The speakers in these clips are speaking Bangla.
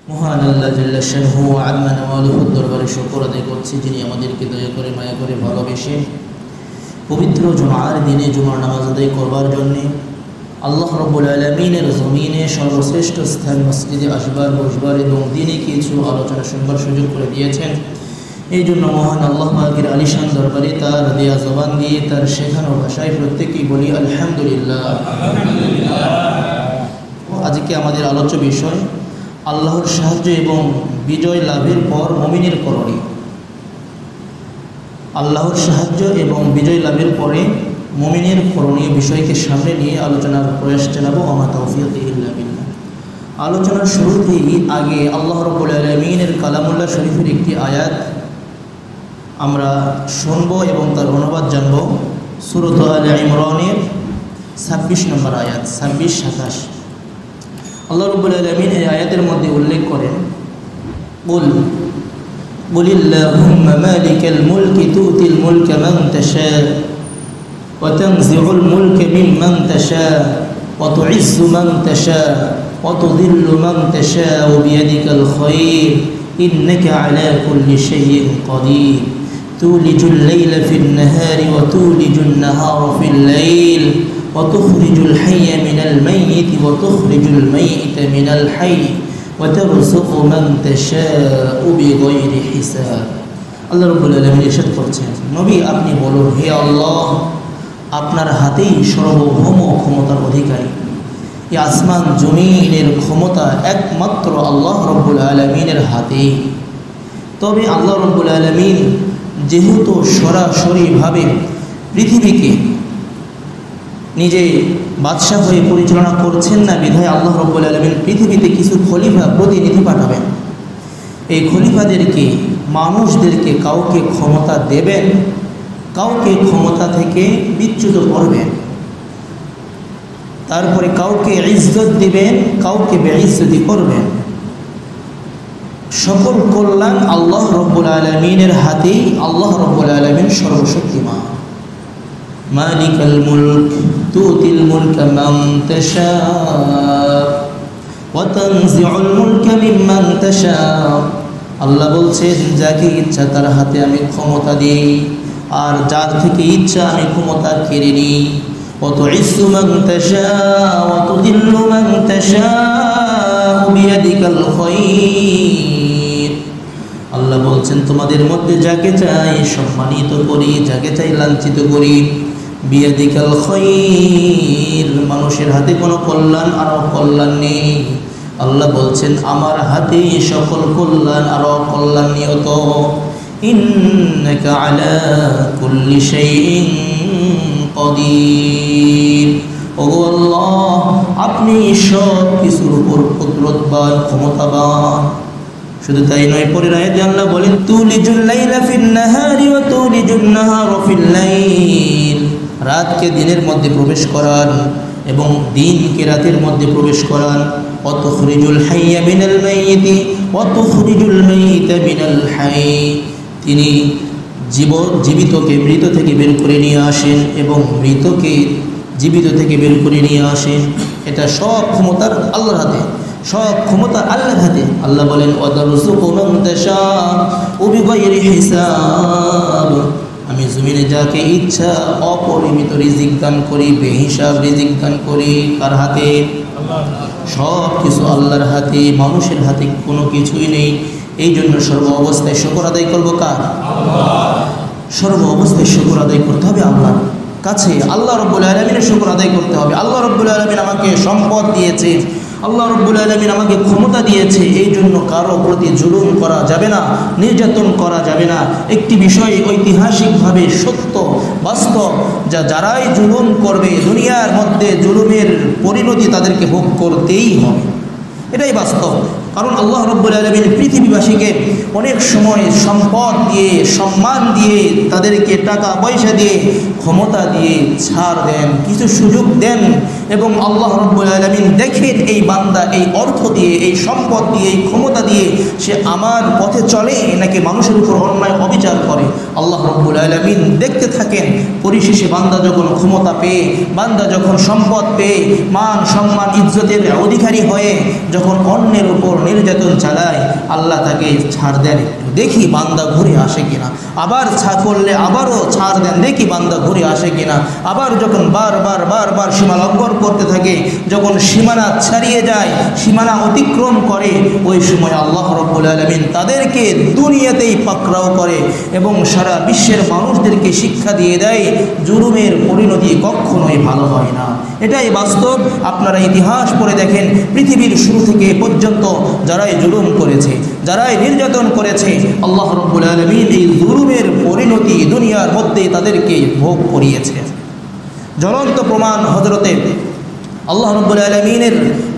মহান আল্লাহ জাল্লা শানহু ওয়া আম্মা নাওয়ালুহুর দরবারে শুকর আদায় করছি, যিনি আমাদেরকে দয়া করে মায়া করে ভালোবেসে পবিত্র জুমার দিনে জুমার নামাজ আদায় করবার জন্যে আল্লাহ রাব্বুল আলামিনের জমিনে সর্বশ্রেষ্ঠ স্থান মসজিদে আসবার বসবার এবং দিনে কিছু আলোচনা শুনবার সুযোগ করে দিয়েছেন। এই জন্য মহান আল্লাহ পাকের আলিশান দরবারে তার দেয়া জবান দিয়ে তার শেখানো ভাষায় প্রত্যেকেই বলি আলহামদুলিল্লাহ। আজকে আমাদের আলোচ্য বিষয় আল্লাহর সাহায্য এবং বিজয় লাভের পর মুমিনের করণীয়। আল্লাহর সাহায্য এবং বিজয় লাভের পরে মুমিনের করণীয় বিষয়কে সামনে নিয়ে আলোচনার প্রয়াস চালাবো। ওয়া মা তাওফীক ইল্লা বিল্লাহ। আলোচনার শুরুতেই আগে আল্লাহ রাব্বুল আলামিনের কালামুল্লাহ শরীফের একটি আয়াত আমরা শুনবো এবং তার অনুবাদ জানব। সূরা আলে ইমরানের 26 নম্বর আয়াত, 26-27। আল্লাহ রাব্বুল আলামিন এই আয়াতের মধ্যে উল্লেখ করেন, কুলিল্লাহুম্মা মালিকাল মুলকি তুতিল মুলকা মান তাশা ওয়া তানজিউল মুলকা মিম্মান তাশা ওয়া তুইজ্জু মান তাশা ওয়া তুযিল্লু মান তাশা বিয়াদিকাল খায়র ইন্নাকা আলা কুল্লি শাইইন কাদির তুলিজুল লাইলা ফিন নাহারি ওয়া তুলিজুন নাহারা ফিল লাইল وتخرج الحي من الميت وتخرج الميت من الحي وترزق من تشاء بغير حساب। আল্লাহ রাব্বুল আলামিন ইরশাদ করছেন, নবী আপনি বলুন, হে আল্লাহ, আপনার হাতেই সর্বভৌম ক্ষমতার অধিকারী। এই আসমান জমিনের ক্ষমতা একমাত্র আল্লাহ রাব্বুল আলামিনের হাতেই। তবে আল্লাহ রাব্বুল আলামিন যেহেতু সরাসরিভাবে পৃথিবীকে নিজে বাদশাহ হয়ে পরিচালনা করছেন না, বিধায় আল্লাহ রাব্বুল আলামিন পৃথিবীতে কিছু খলিফা প্রতিনিধি পাঠাবেন। এই খলিফাদেরকে, মানুষদেরকে কাউকে ক্ষমতা দেবেন, কাউকে ক্ষমতা থেকে বিচ্যুত করবেন, তারপরে কাউকে ইজ্জত দিবেন, কাউকে বেইজ্জতি করবেন। সকল কল্যাণ আল্লাহ রাব্বুল আলামিনের হাতেই। আল্লাহ রাব্বুল আলামিন সর্বশক্তিমান। মালিকাল মুলক তুতিল মুলকা মান তাশা ওয়া তানজিউল মুলকা মিম্মান তাশা। আল্লাহ বলছেন, যাকে ইচ্ছা তার হাতে আমি ক্ষমতা দিই, আর যার থেকে ইচ্ছা আমি ক্ষমতা কেড়ে নিই। ওয়া তুইজ্জু মান তাশা ওয়া তুযিল্লু মান তাশা বিয়াদিকাল খায়র। আল্লাহ বলছেন, তোমাদের মধ্যে যাকে চাই সম্মানিত করি, যাকে চাই লাঞ্ছিত করি। বিয়াদিকাল খায়র, মানুষের হাতে কোনো কল্যাণ আর অকল্যাণ নেই। আল্লাহ বলছেন, আমার হাতেই সকল কল্যাণ আর অকল্যাণ নিয়ত। ইন্নাকা আলা কুল্লি শাইইন কাদির। ওগো আল্লাহ, আপনি সব কিছুর উপর কুদরতবান, ক্ষমতাবান। শুধু তাই নয়, পরের আয়াতে আল্লাহ বলেন, তুলিজুল লাইলা ফিন নাহারি ওয়া তুলিজুন নাহারা ফিল লাইল। রাতকে দিনের মধ্যে প্রবেশ করান এবং দিনকে রাতের মধ্যে প্রবেশ করান। ওয়া তুখরিজুল হাইয়া মিনাল মাইয়িতি ওয়া তুখরিজুল মাইয়িতা মিনাল হাই। তিনি জীবিতকে মৃত থেকে বের করে নিয়ে আসেন এবং মৃতকে জীবিত থেকে বের করে নিয়ে আসেন। এটা সব ক্ষমতার আল্লাহর হাতে, সব ক্ষমতা আল্লাহর হাতে। আল্লাহ বলেন, ওয়াতারযুকু মান তাশাউ বিগাইরি হিসাব। আমি জমিনে যাকে ইচ্ছা অপরিমিত রিজিক দান করি, বেহিসাব রিজিক দান করি। কার হাতে? সব কিছু আল্লাহর হাতে, মানুষের হাতে কোনো কিছুই নেই। এই জন্য সর্ব অবস্থায় শুকর আদায় করবো কার? সর্ব অবস্থায় শুকর আদায় করতে হবে আল্লাহর কাছে। আল্লাহ রাব্বুল আলামিনের শুকর আদায় করতে হবে। আল্লাহ রাব্বুল আলামিন আমাকে সম্পদ দিয়েছে, আল্লাহ রাব্বুল আলামিন আমাকে ক্ষমতা দিয়েছে। এই জন্য কারো প্রতি জুলুম করা যাবে না, নির্যাতন করা যাবে না। একটি বিষয় ঐতিহাসিকভাবে সত্য, বাস্তব, যারাই জুলুম করবে দুনিয়ার মধ্যে জুলুমের পরিণতি তাদেরকে ভোগ করতেই হবে। এটাই বাস্তব। কারণ আল্লাহ রাব্বুল আলামিন পৃথিবীবাসীকে অনেক সময় সম্পদ দিয়ে, সম্মান দিয়ে, তাদেরকে টাকা পয়সা দিয়ে, ক্ষমতা দিয়ে ছাড় দেন, কিছু সুযোগ দেন। এবং আল্লাহ রাব্বুল আলামিন দেখেন এই বান্দা এই অর্থ দিয়ে, এই সম্পদ দিয়ে, এই ক্ষমতা দিয়ে সে আমার পথে চলে নাকি মানুষের উপর অন্যায় অবিচার করে। আল্লাহ রাব্বুল আলামিন দেখতে থাকেন। পরিশেষে বান্দা যখন ক্ষমতা পেয়ে, বান্দা যখন সম্পদ পেয়ে, মান সম্মান ইজ্জতের অধিকারী হয়ে যখন অন্যের উপর নির্যাতন চালায়, আল্লাহ তাকে ছাড় দেন, দেখি বান্দা ঘুরে আসে কিনা। আবার করলে আবারও ছাড় দেন, দেখি বান্দা ঘুরে আসে কিনা। আবার যখন বারবার সীমা লঙ্ঘন করতে থাকে, যখন সীমানা ছাড়িয়ে যায়, সীমানা অতিক্রম করে, ওই সময় আল্লাহ রাব্বুল আলামিন তাদেরকে দুনিয়াতেই পাকড়াও করে এবং সারা বিশ্বের মানুষদেরকে শিক্ষা দিয়ে দেয় জুলুমের পরিণতি কখনোই ভালো হয় না। এটাই বাস্তব। আপনারা ইতিহাস পড়ে দেখেন, পৃথিবীর শুরু থেকে পর্যন্ত যারাই জুলুম করেছে, যারাই নির্যাতন করেছে, আল্লাহ রাব্বুল আলামিন এই জুলুমের পরিণতি দুনিয়ার মধ্যে তাদেরকে ভোগ করিয়েছে। জ্বলন্ত প্রমাণ হযরতে আল্লাহ রাব্বুল আলামিনের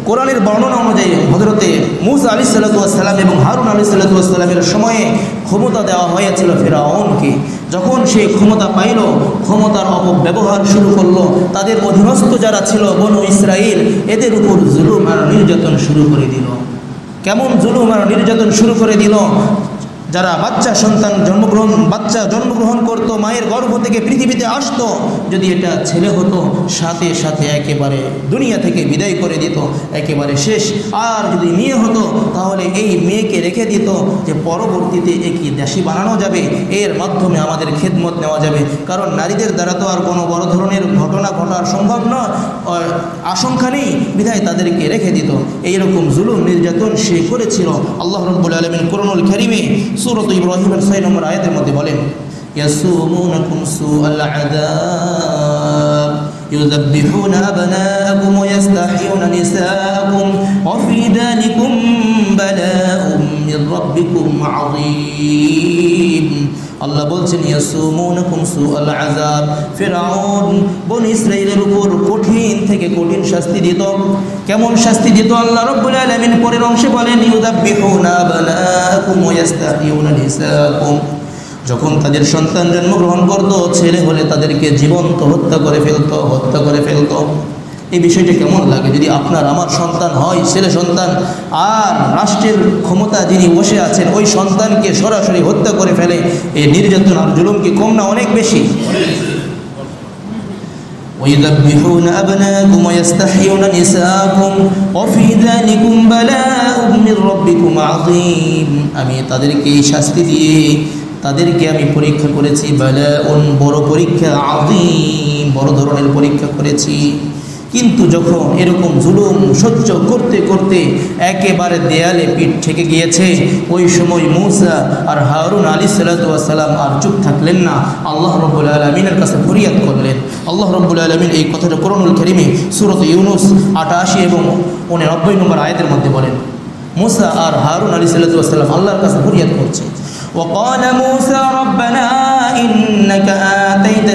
কোরআনের বর্ণনা অনুযায়ী হযরতে মূসা আলাইহিসসালাতু ওয়াস সালাম এবং হারুন আলাইহিসসালাতু ওয়াস সালামের সময়ে ক্ষমতা দেওয়া হয়েছিল ফিরআউনকে। যখন সে ক্ষমতা পাইল, ক্ষমতার অপব্যবহার শুরু করলো, তাদের অধীনস্থ যারা ছিল বনু ইসরাইল, এদের উপর জুলুম আর নির্যাতন শুরু করে দিল। কেমন জুলুম আর নির্যাতন শুরু করে দিল? যারা বাচ্চা জন্মগ্রহণ করত, মায়ের গর্ভ থেকে পৃথিবীতে আসতো, যদি এটা ছেলে হতো সাথে সাথে একেবারে দুনিয়া থেকে বিদায় করে দিত, একেবারে শেষ। আর যদি মেয়ে হতো তাহলে এই মেয়েকে রেখে দিত যে পরবর্তীতে একে দাসী বানানো যাবে, এর মাধ্যমে আমাদের খেদমত নেওয়া যাবে। কারণ নারীদের দ্বারা তো আর কোনো বড় ধরনের ঘটনা ঘটার সম্ভব নয়, আশঙ্কা নেই, বিধায় তাদেরকে রেখে দিত। এইরকম জুলুম নির্যাতন সে করেছিল। আল্লাহ রাব্বুল আলামিন কোরআনুল কারীমে সূরা ইব্রাহিমের 6 নম্বর আয়াতের মধ্যে বলেন, ইয়াসুমুনাকুম সুআল আযাব ইউযাব্বিহুনা আবনাআকুম ওয়া ইস্তাহয়ুনা নিসাআকুম ওয়া ফী যালিকুম বালাউম মির রাব্বিকুম আযীম। আল্লাহ বলছেন, ইয়াসুমুনাকুম সুআল আযাব, ফিরআউন বনি ইসরাইলের উপর কঠিন থেকে কঠিন শাস্তি দিত। কেমন শাস্তি দিত আল্লাহ রাব্বুল আলামিন পরের অংশে বলেন, ইউযাব্বিহুনা আবনাআকুম ওয়া ইস্তাহয়ুনা নিসাআকুম। যখন তাদের সন্তান জন্মগ্রহণ করত, ছেলে হলে তাদেরকে জীবন্ত হত্যা করে ফেলতো। এই বিষয়টা কেমন লাগে যদি আপনার আমার সন্তান হয়, ছেলে সন্তান, আর রাষ্ট্রের ক্ষমতা যিনি বসে আছেন ওই সন্তানকে সরাসরি হত্যা করে ফেলে? এই নির্যাতন আর জুলুম কি কম না অনেক বেশি? وَيُذَبِّحُونَ أَبْنَاءَكُمْ وَيَسْتَحْيُونَ نِسَاءَكُمْ وَفِي ذَلِكُمْ بَلَاءٌ مِّن رَّبِّكُمْ عَظِيمٌ। আমি তাদেরকে এই শাস্তি দিয়ে তাদেরকে আমি পরীক্ষা করেছি, বালাউন বড় পরীক্ষা, আযীম বড় ধরনের পরীক্ষা করেছি। কিন্তু যখন এরকম জুলুম সহ্য করতে করতে একেবারে দেয়ালে পিঠ ঠেকে গিয়েছে, ওই সময় মূসা আর হারুন আলাইহিসসালাতু ওয়াস সালাম আর চুপ থাকলেন না, আল্লাহ রাব্বুল আলামিনের কাছে ফরিয়াদ করলেন। আল্লাহ রাব্বুল আলামিন এই কথাটা কোরআনুল কারীমে সূরা ইউনূস 88 এবং 89 নম্বর আয়াতের মধ্যে বলেন। মূসা আর হারুন আলাইহিসসালাতু ওয়াস সালাম আল্লাহর কাছে ফরিয়াদ করছে। وقال موسى ربنا إنك آتيت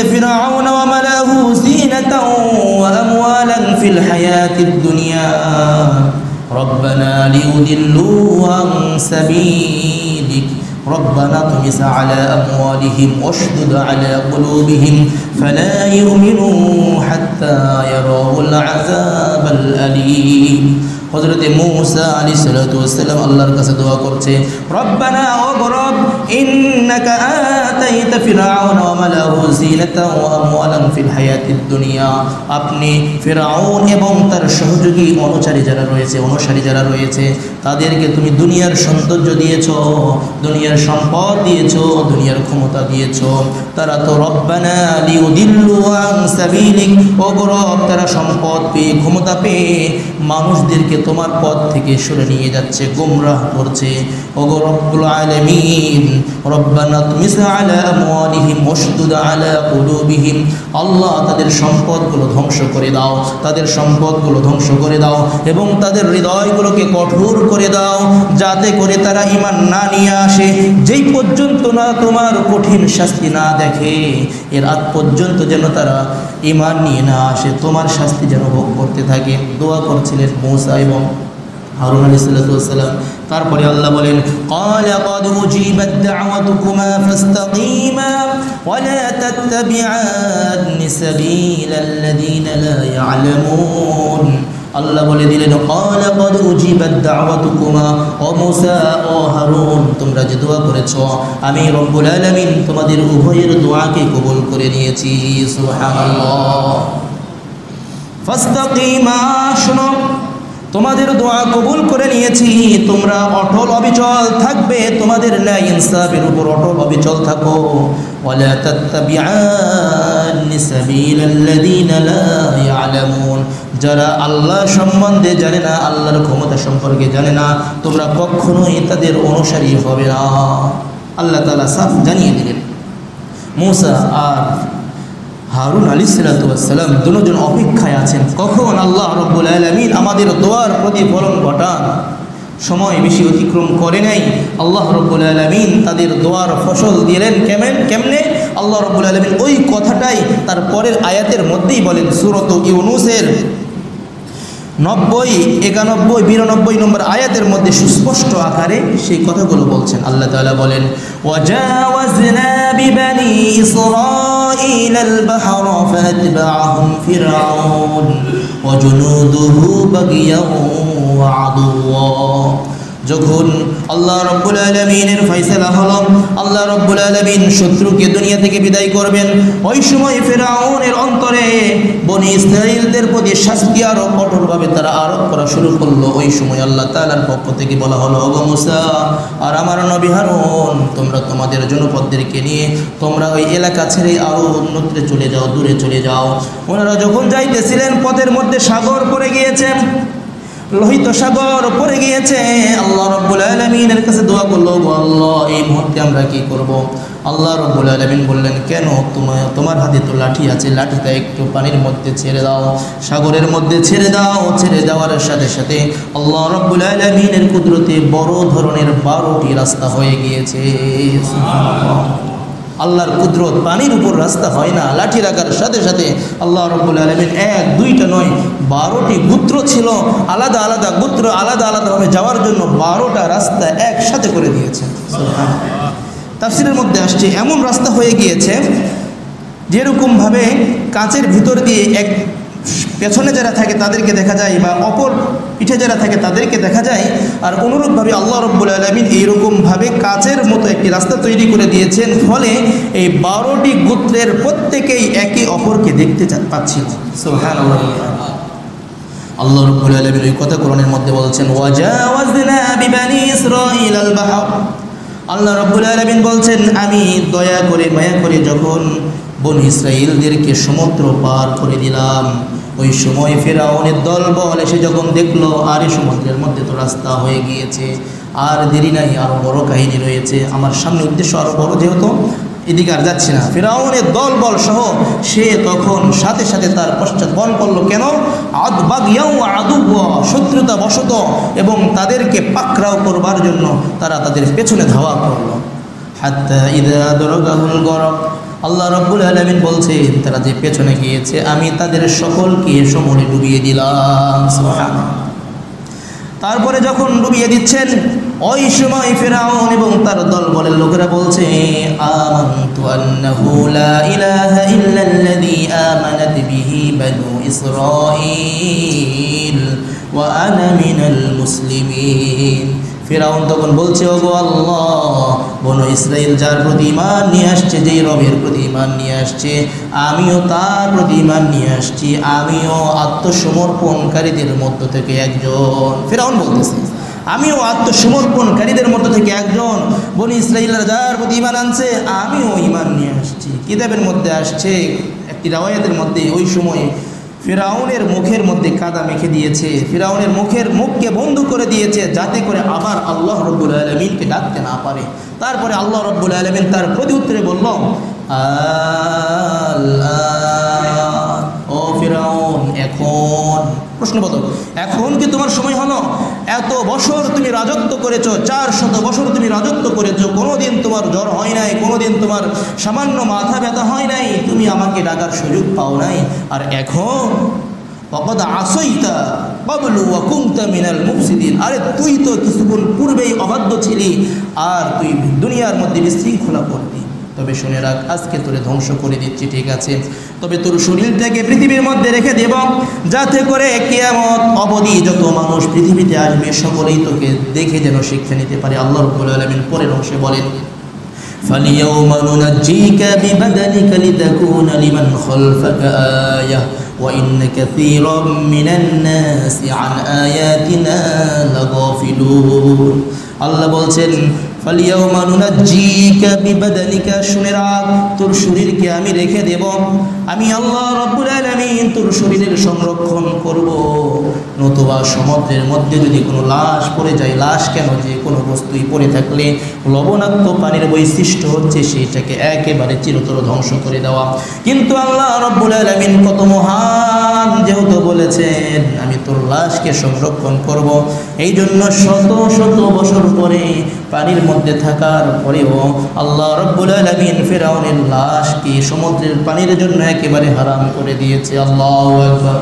فرعون وملأه زينة وأموالا في الحياة الدنيا ربنا ليضلوا عن سبيلك ربنا اطمس على أموالهم واشدد على قلوبهم فلا يؤمنوا حتى يروا العذاب الأليم। হযরতে মূসা আলাইহিসসালাতু ওয়াসসালাম আল্লাহর কাছে দোয়া করছে, রব্বানা ও রব, ইন্নাকা আতাইতা ফিরআউন ওয়া মালাহু যিনাতান ওয়া আমওয়ালান ফিল হায়াতিদ দুনিয়া। আপনি ফিরআউন এবং তার সহযোগী অনুসারী যারা রয়েছে তাদেরকে তুমি দুনিয়ার সৌন্দর্য দিয়েছো, দুনিয়ার সম্পদ দিয়েছো, দুনিয়ার ক্ষমতা দিয়েছো। তারা তো রব্বানা লিউদিল্লু আন সাবিলিক, ও রব তারা সম্পদ পেয়ে ক্ষমতা পেয়ে মানুষদেরকে তোমার পথ থেকে সরে নিয়ে যাচ্ছে, গোমরাহ করছে। ওগো রব্বুল আলামিন, রব্বানা তুমিস আলা আমওয়ালিহিম ওয়াশদুদ আলা কুলুবিহিম। আল্লাহ তাদের সম্পদগুলো ধ্বংস করে দাও, তাদের সম্পদগুলো ধ্বংস করে দাও এবং তাদের হৃদয়গুলোকে কঠোর করে দাও, যাতে করে তারা ঈমান না নিয়ে আসে। যেই পর্যন্ত না তোমার কঠিন শাস্তি না দেখে, এর আগ পর্যন্ত যেন তারা ঈমান নিয়ে না আসে, তোমার শাস্তি যেন ভোগ করতে থাকে। দোয়া করছিলেন মূসা এবং হারুন আলাইহিস সালাম। তারপরে আল্লাহ বলেন ক্বালা ক্বাদ উজিবাত দা'ওয়াতুকুমা ফাস্তাকিমা ওয়া লা তাত্তাবি'আনি সাবিলাল্লাযীনা লা ইয়া'লামুন। আল্লাহ বলে দিলেন ক্বালা ক্বাদ উজিবাত দা'ওয়াতুকুমা, ও মূসা ও হারুন, তোমরা যে দোয়া করেছো আমি রব্বুল আলামিন তোমাদের উভয়ের দোয়াকে কবুল করে নিয়েছি। সুবহানাল্লাহ। ফাস্তাকিমা, শোনো, তোমাদের দোয়া কবুল করে নিয়েছি, তোমরা অটল অবিচল থাকবে, তোমাদের ন্যায় ইনসাফের উপর অটল অবিচল থাকো। ওয়ালা তাত্তাবি'আনি সাবিলাল্লাযীনা লা ইয়া'লামুন, যারা আল্লাহ সম্বন্ধে জানে না, আল্লাহর ক্ষমতা সম্পর্কে জানে না, তোমরা কখনোই তাদের অনুসারী হবে না। আল্লাহ তাআলা সাফ জানিয়ে দিলেন। মূসা আর হারুন আলাইহিস সালাম দুজন অপেক্ষায় আছেন কখন আল্লাহ রাব্বুল আলামিন আমাদের দোয়ার প্রতিফলন ঘটান। সময় বেশি অতিক্রম করে নাই, আল্লাহ রাব্বুল আলামিন তাদের দোয়ার ফসল দিলেন। কেমনে? আল্লাহ রাব্বুল আলামিন ওই কথাটাই তার পরের আয়াতের মধ্যেই বলেন। সূরাত ইউনূসের 90, 91, 92 নম্বর আয়াতের মধ্যে সুস্পষ্ট আকারে সেই কথাগুলো বলছেন। আল্লাহ তাআলা বলেন ওয়াজাওয়াজনা বিবানি ইসরাঈলাল বাহরা ফাতবা'আহুম ফিরআউন ওয়া জুনুদুহু বাগিয়াও ওয়া আদুওয়া। যখন আল্লাহ রাব্বুল আলামিনের ফয়সালা হলো, আল্লাহ রাব্বুল আলামিন শত্রুকে দুনিয়া থেকে বিদায় করবেন, ওই সময় ফিরআউনের অন্তরে বনি ইসরাঈলদের প্রতি শাস্তি আরো কঠোরভাবে তারা আরোপ করা শুরু করলো। ওই সময় আল্লাহ তাআলার পক্ষ থেকে বলা হলো, ওগো মূসা আর আমার নবী হারুন, তোমরা তোমাদের জনপদদেরকে নিয়ে তোমরা ওই এলাকা ছেড়ে আরো অন্যত্রে চলে যাও, দূরে চলে যাও। ওনারা যখন যাইতেছিলেন পথের মধ্যে সাগর পড়ে গিয়েছে, লোহিত সাগর পড়ে গিয়েছে। আল্লাহ রাব্বুল আলামিনের কাছে দোয়া করলো, আল্লাহ এই মুহূর্তে আমরা কি করব? আল্লাহ রাব্বুল আলামিন বললেন, কেন, তোমার হাতে তো লাঠি আছে, লাঠিটা একটু পানির মধ্যে ছেড়ে দাও, সাগরের মধ্যে ছেড়ে দাও। ছেড়ে দেওয়ার সাথে সাথে আল্লাহ রাব্বুল আলামিনের কুদরতে বড় ধরনের 12টি রাস্তা হয়ে গিয়েছে। সুবহানাল্লাহ। আল্লাহর কুদরত, পানির উপর রাস্তা হয় না, লাঠি রাখার সাথে সাথে আল্লাহ রাব্বুল আলামিন 1, 2টা নয় 12টি গোত্র ছিল, আলাদা আলাদা গোত্র আলাদা আলাদাভাবে যাওয়ার জন্য 12টা রাস্তা একসাথে করে দিয়েছেন। সুবহানাল্লাহ। তাফসীরের মধ্যে আসছে এমন রাস্তা হয়ে গিয়েছে যেরকমভাবে কাঁচের ভিতর দিয়ে এক পেছনে যারা থাকে তাদেরকে দেখা যায়, বা অপর পিঠে যারা থাকে তাদেরকে দেখা যায়। আর অনুরূপভাবে আল্লাহ রাব্বুল আলামিন এইরকমভাবে কাচের মতো একটি রাস্তা তৈরি করে দিয়েছেন, ফলে এই 12টি গোত্রের প্রত্যেকেই একে অপরকে দেখতে পাচ্ছিল। সুবহানাল্লাহ। আল্লাহ রাব্বুল আলামিন এই কথা কোরআনের মধ্যে বলছেন, ওয়াজাওয়াজনা বিবানি ইসরাঈলাল বাহর। আল্লাহ রাব্বুল আলামিন বলছেন, আমি দয়া করে মায়া করে যখন বনি ইসরাঈলদেরকে সমুদ্র পার করে দিলাম, ওই সময় ফিরআউনের দলবল এসে যখন দেখলো আরে সমুদ্রের মধ্যে তো রাস্তা হয়ে গিয়েছে, আর দেরি নাই, আরও বড় কাহিনী রয়েছে। আমার সামনে উদ্দেশ্য আরও বড়, যেহেতু এদিকে আর যাচ্ছে না। ফিরআউনের দলবল সহ সে তখন সাথে সাথে তার পশ্চাৎ বল করলো। কেন? বাগিয়াও আদুওয়া, শত্রুতা বশত এবং তাদেরকে পাকড়াও করবার জন্য তারা তাদের পেছনে ধাওয়া করলো। হাত্তা ইযা আদরাকাহুল গরক, আল্লাহ রাব্বুল আলামিন বলছেন তারা যে পেছনে গিয়েছে আমি তাদের সকলকে সমুদ্রে ডুবিয়ে দিলাম। সুবহানাল্লাহ। তারপরে যখন ডুবিয়ে দিচ্ছেন ওই সময় ফিরআউন এবং তার দলবলের লোকেরা বলছে, আমানতু আন্নাহু লা ইলাহা ইল্লাল্লাযী আমানাত বিহি বানু ইসরাঈল ওয়া আনা মিনাল মুসলিমিন। ফিরআউন তখন বলছে, ওগো আল্লাহ, বনু ইসরাইল যার প্রতি ঈমান নিয়ে আসছে, যেই রবের প্রতি ঈমান নিয়ে আসছে, আমিও তার প্রতি ঈমান নিয়ে আসছি, আমিও আত্মসমর্পণকারীদের মধ্য থেকে একজন। ফিরআউন বলতেছে, আমিও আত্মসমর্পণকারীদের মধ্য থেকে একজন। বনি ইসরাইলরা যার প্রতি ঈমান আনছে, আমিও ঈমান নিয়ে আসছি। কিতাবের মধ্যে আসছে, একটি রাওয়ায়াতের মধ্যে, ওই সময় ফিরআউনের মুখের মধ্যে কাদা মেখে দিয়েছে, ফিরআউনের মুখকে বন্ধ করে দিয়েছে, যাতে করে আবার আল্লাহ রাব্বুল আলামিনকে ডাকতে না পারে। তারপরে আল্লাহ রাব্বুল আলামিন তার প্রতি উত্তরে বলল, ও ফিরআউন, এখন প্রশ্নবোধক, এখন কি তোমার সময় হলো? এত বছর তুমি রাজত্ব করেছো, 400 বছর তুমি রাজত্ব করেছো, কোনোদিন তোমার জ্বর হয় নাই, কোনোদিন তোমার সামান্য মাথা ব্যথা হয় নাই, তুমি আমাকে ডাকার সুযোগ পাও নাই, আর এখন ফাকাদ আসাইতা ক্বাবলু ওয়া কুনতা মিনাল মুফসিদিন। আরে তুই তো কিছুক্ষণ পূর্বেই অবাধ্য ছিলি আর তুই দুনিয়ার মধ্যে বিশৃঙ্খলা করতি। তবে শুনে রাখ, আজকে তোরে ধ্বংস করে দিচ্ছি, ঠিক আছে, তবে তোর শরীরটাকে পৃথিবীর মধ্যে রেখে দেব, যাতে করে কিয়ামত অবধি যত মানুষ পৃথিবীতে আসবে সকলেই তোকে দেখে যেন শিক্ষা নিতে পারে। আল্লাহ রাব্বুল আলামিন পরের অংশে বলেন, فَالْيَوْمَ نُنَجِّيكَ بِبَدَنِكَ لِتَكُونَ لِمَنْ خَلْفَكَ آيَةً وَإِنَّ كَثِيرًا مِنَ النَّاسِ عَنْ آيَاتِنَا لَغَافِلُونَ। আল্লাহ বলছেন, ফালিয়াউমা নুনাজ্জিকা বিবাদানিকা, শুনে রাখ, তোর শরীরকে আমি রেখে দেব। আমি আল্লাহ রাব্বুল আলামিন তোর শরীরের সংরক্ষণ করব। নতুবা সমুদ্রের মধ্যে যদি কোনো লাশ পড়ে যায়, লাশ কেন, যে কোনো বস্তুই পড়ে থাকলে লবণাক্ত পানির বৈশিষ্ট্য হচ্ছে সেইটাকে একেবারে চিরতর ধ্বংস করে দেওয়া। কিন্তু আল্লাহ রাব্বুল আলামিন কত মহান, যেহেতু বলেছেন আমি তোর লাশকে সংরক্ষণ করব, এই জন্য শত শত বছর পরে পানির মধ্যে থাকার পরেও আল্লাহ রাব্বুল আলামিন ফিরআউনের লাশকে সমুদ্রের পানির জন্য একেবারে হারাম করে দিয়েছে। আল্লাহু আকবার।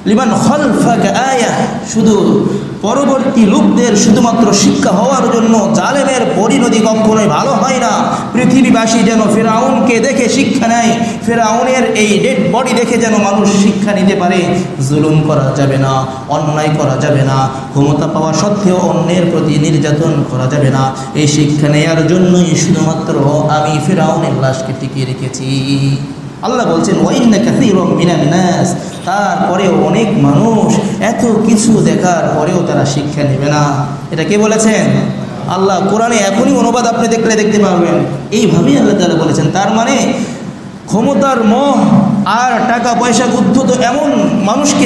লিমান খালফাকা আয়া, শুধু পরবর্তী লোকদের শুধুমাত্র শিক্ষা হওয়ার জন্য। জালেমের পরিণতি কখনোই ভালো হয় না। পৃথিবীবাসী যেন ফিরআউনকে দেখে শিক্ষা নেয়, ফিরআউনের এই ডেড বডি দেখে যেন মানুষ শিক্ষা নিতে পারে। জুলুম করা যাবে না, অন্যায় করা যাবে না, ক্ষমতা পাওয়া সত্ত্বেও অন্যের প্রতি নির্যাতন করা যাবে না। এই শিক্ষা নেয়ার জন্যই শুধুমাত্র আমি ফিরআউনের লাশকে টিকিয়ে রেখেছি। আল্লাহ বলছেন, ওয়াইন্না কাসীরুম মিনান নাস, তারপরেও অনেক মানুষ এত কিছু দেখার পরেও তারা শিক্ষা নেবে না। এটা কে বলেছেন? আল্লাহ। কোরআনে এখনই অনুবাদ আপনি দেখতে পারবেন। এইভাবেই আল্লাহ তাআলা বলেছেন। তার মানে ক্ষমতার মোহ আর টাকা পয়সা উদ্ধত এমন মানুষকে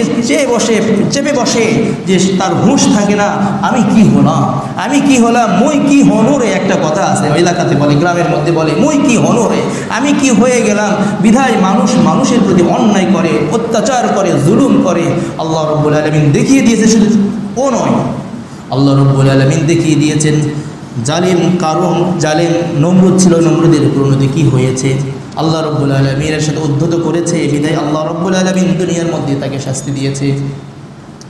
চেপে বসে যে তার হুঁশ থাকে না, আমি কি হলাম, মই কি হনরে, একটা কথা আছে এলাকাতে বলে, গ্রামের মধ্যে বলে, মই কি হনরে, আমি কি হয়ে গেলাম। বিধায় মানুষের প্রতি অন্যায় করে, অত্যাচার করে, জুলুম করে। আল্লাহ রাব্বুল আলামিন দেখিয়ে দিয়েছে, শুধু ও নয়, আল্লাহ রাব্বুল আলামিন দেখিয়ে দিয়েছেন জালিম নমরুদ ছিল, নমরুদের পরিণতি কি হয়েছে। আল্লাহ রাব্বুল আলামিনের সাথে উদ্ধত করেছে, বিধায় আল্লাহ রাব্বুল আলামিন দুনিয়ার মধ্যে তাকে শাস্তি দিয়েছে।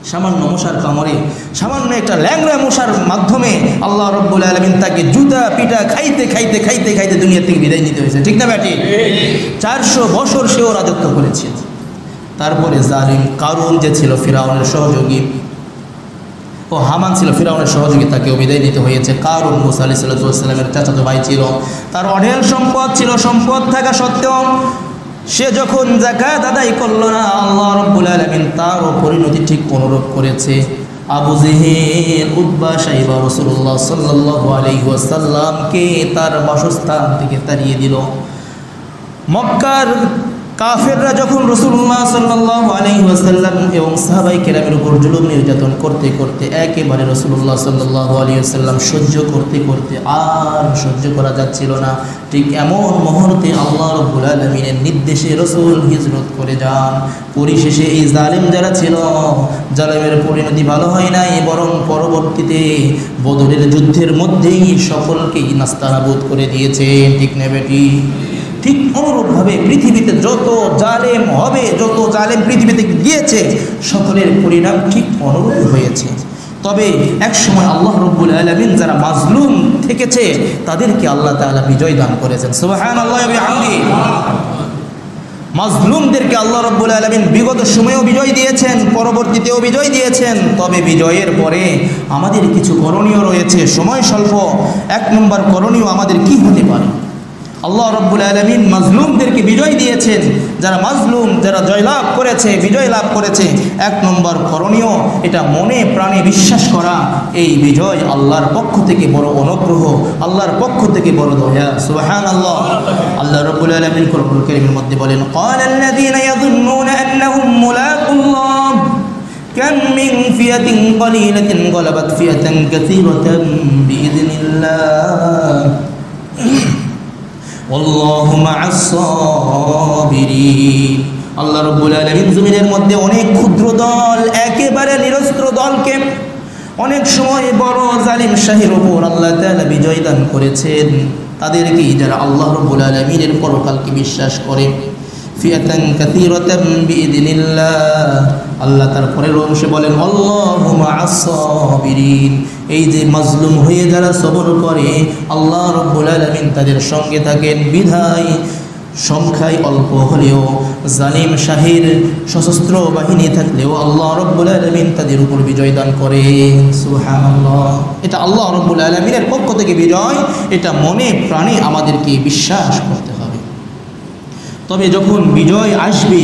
সামান্য মশার কামড়ে, সামান্য একটা ল্যাংড়া মশার মাধ্যমে আল্লাহ রাব্বুল আলামিন তাকে জুতা পিটা খাইতে দুনিয়া থেকে বিদায় নিতে হয়েছে, ঠিক না ব্যাটি? 400 বছর সেও রাজত্ব করেছে। তারপরে জালিম কারুন যে ছিল ফিরআউনের সহযোগী, ও হামান ছিল ফিরআউনের সহযোগী, তাকেও বিদায় নিতে হয়েছে। কারুন মুসা আলাইহিস সালামের চাচাতো ভাই ছিল, তার অঢেল সম্পদ ছিল। সম্পদ থাকা সত্ত্বেও সে যখন যাকাত আদায় করলো না, আল্লাহ রাব্বুল আলামিন তারও পরিণতি ঠিক অনুরূপ করেছে। আবু জেহেল, উতবা, সাইবা রাসূলুল্লাহ সাল্লাল্লাহু আলাইহি ওয়াসাল্লামকে তার বাসস্থান থেকে তাড়িয়ে দিল। মক্কার কাফেররা যখন রাসূলুল্লাহ সাল্লাল্লাহু আলাইহি ওয়াসাল্লাম এবং সাহাবায়ে কেরামের উপর জুলুম নির্যাতন করতে একেবারে রাসূলুল্লাহ সাল্লাল্লাহু আলাইহি ওয়াসাল্লাম সহ্য করতে আর সহ্য করা যাচ্ছিল না, ঠিক এমন মুহূর্তে আল্লাহ রাব্বুল আলামিনের নির্দেশে রাসূল হিজরত করে যান। পরিশেষে এই জালিম যারা ছিল, জালিমের পরিণতি ভালো হয় নাই, বরং পরবর্তীতে বদরের যুদ্ধের মধ্যেই সকলকেই নাস্তানাবুদ করে দিয়েছে, ঠিক না বেটি? ঠিক অনুরূপভাবে পৃথিবীতে যত জালেম হবে, যত জালেম পৃথিবীতে গিয়েছে, সকলের পরিণাম ঠিক অনুরূপ হয়েছে। তবে এক সময় আল্লাহ রাব্বুল আলামিন যারা মাজলুম থেকেছে তাদেরকে আল্লাহ তাআলা বিজয় দান করেছেন। সুবহানাল্লাহ ওয়া বিহামদিহি। মাজলুমদেরকে আল্লাহ রাব্বুল আলামিন বিগত সময়েও বিজয় দিয়েছেন, পরবর্তীতেও বিজয় দিয়েছেন। তবে বিজয়ের পরে আমাদের কিছু করণীয় রয়েছে। সময় স্বল্প। 1 নম্বর করণীয় আমাদের কি হতে পারে? আল্লাহ রাব্বুল আলামিন মাজলুমদেরকে বিজয় দিয়েছেন। যারা মাজলুম, যারা জয়লাভ করেছে, বিজয় লাভ করেছে, 1 নম্বর করণীয় এটা মনে প্রাণে বিশ্বাস করা, এই বিজয় আল্লাহর পক্ষ থেকে বড় অনুগ্রহ, আল্লাহর পক্ষ থেকে বড় দয়া। সুবহানাল্লাহ। আল্লাহ রাব্বুল আলামিন কোরআনুল কারীমের মধ্যে বলেন, ক্বালাল্লাযীনা ইয়াযুন্নুনা আন্নাহুম মুলাকুল্লাহ কাম মিন ফিয়াতিন ক্বালিলাতিন গালাবাত ফিয়াতান কাসীরাতান বিইذنিল্লাহ ওয়াল্লাহু মা'আস সাবিরিন। আল্লাহ রাব্বুল আলামিন জমিনের মধ্যে অনেক ক্ষুদ্র দল, একেবারে নিরস্ত্র দলকে অনেক সময় বড় জালিম শাহের উপর আল্লাহ তাআলা বিজয় দান করেছেন। তাদেরকে যারা আল্লাহ রাব্বুল আলামিনের পরকালকে বিশ্বাস করে, ফিয়াতান কাসীরাতাম বিইذনিল্লাহ। আল্লাহ তার পরের অংশে বলেন আল্লাহু মা'আস সাবিরিন। এই যে মাজলুম হয়ে যারা সবর করে আল্লাহ রাব্বুল আলামিন তাদের সঙ্গে থাকেন। বিধায় সংখ্যায় অল্প হলেও জালিম শাহীর সশস্ত্র বাহিনী থাকলেও আল্লাহ রাব্বুল আলামিন তাদের উপর বিজয় দান করেন। সুবহানাল্লাহ। এটা আল্লাহ রাব্বুল আলামিনের পক্ষ থেকে বিজয়, এটা মনে প্রাণে আমাদেরকে বিশ্বাস করতে হবে। তবে যখন বিজয় আসবে,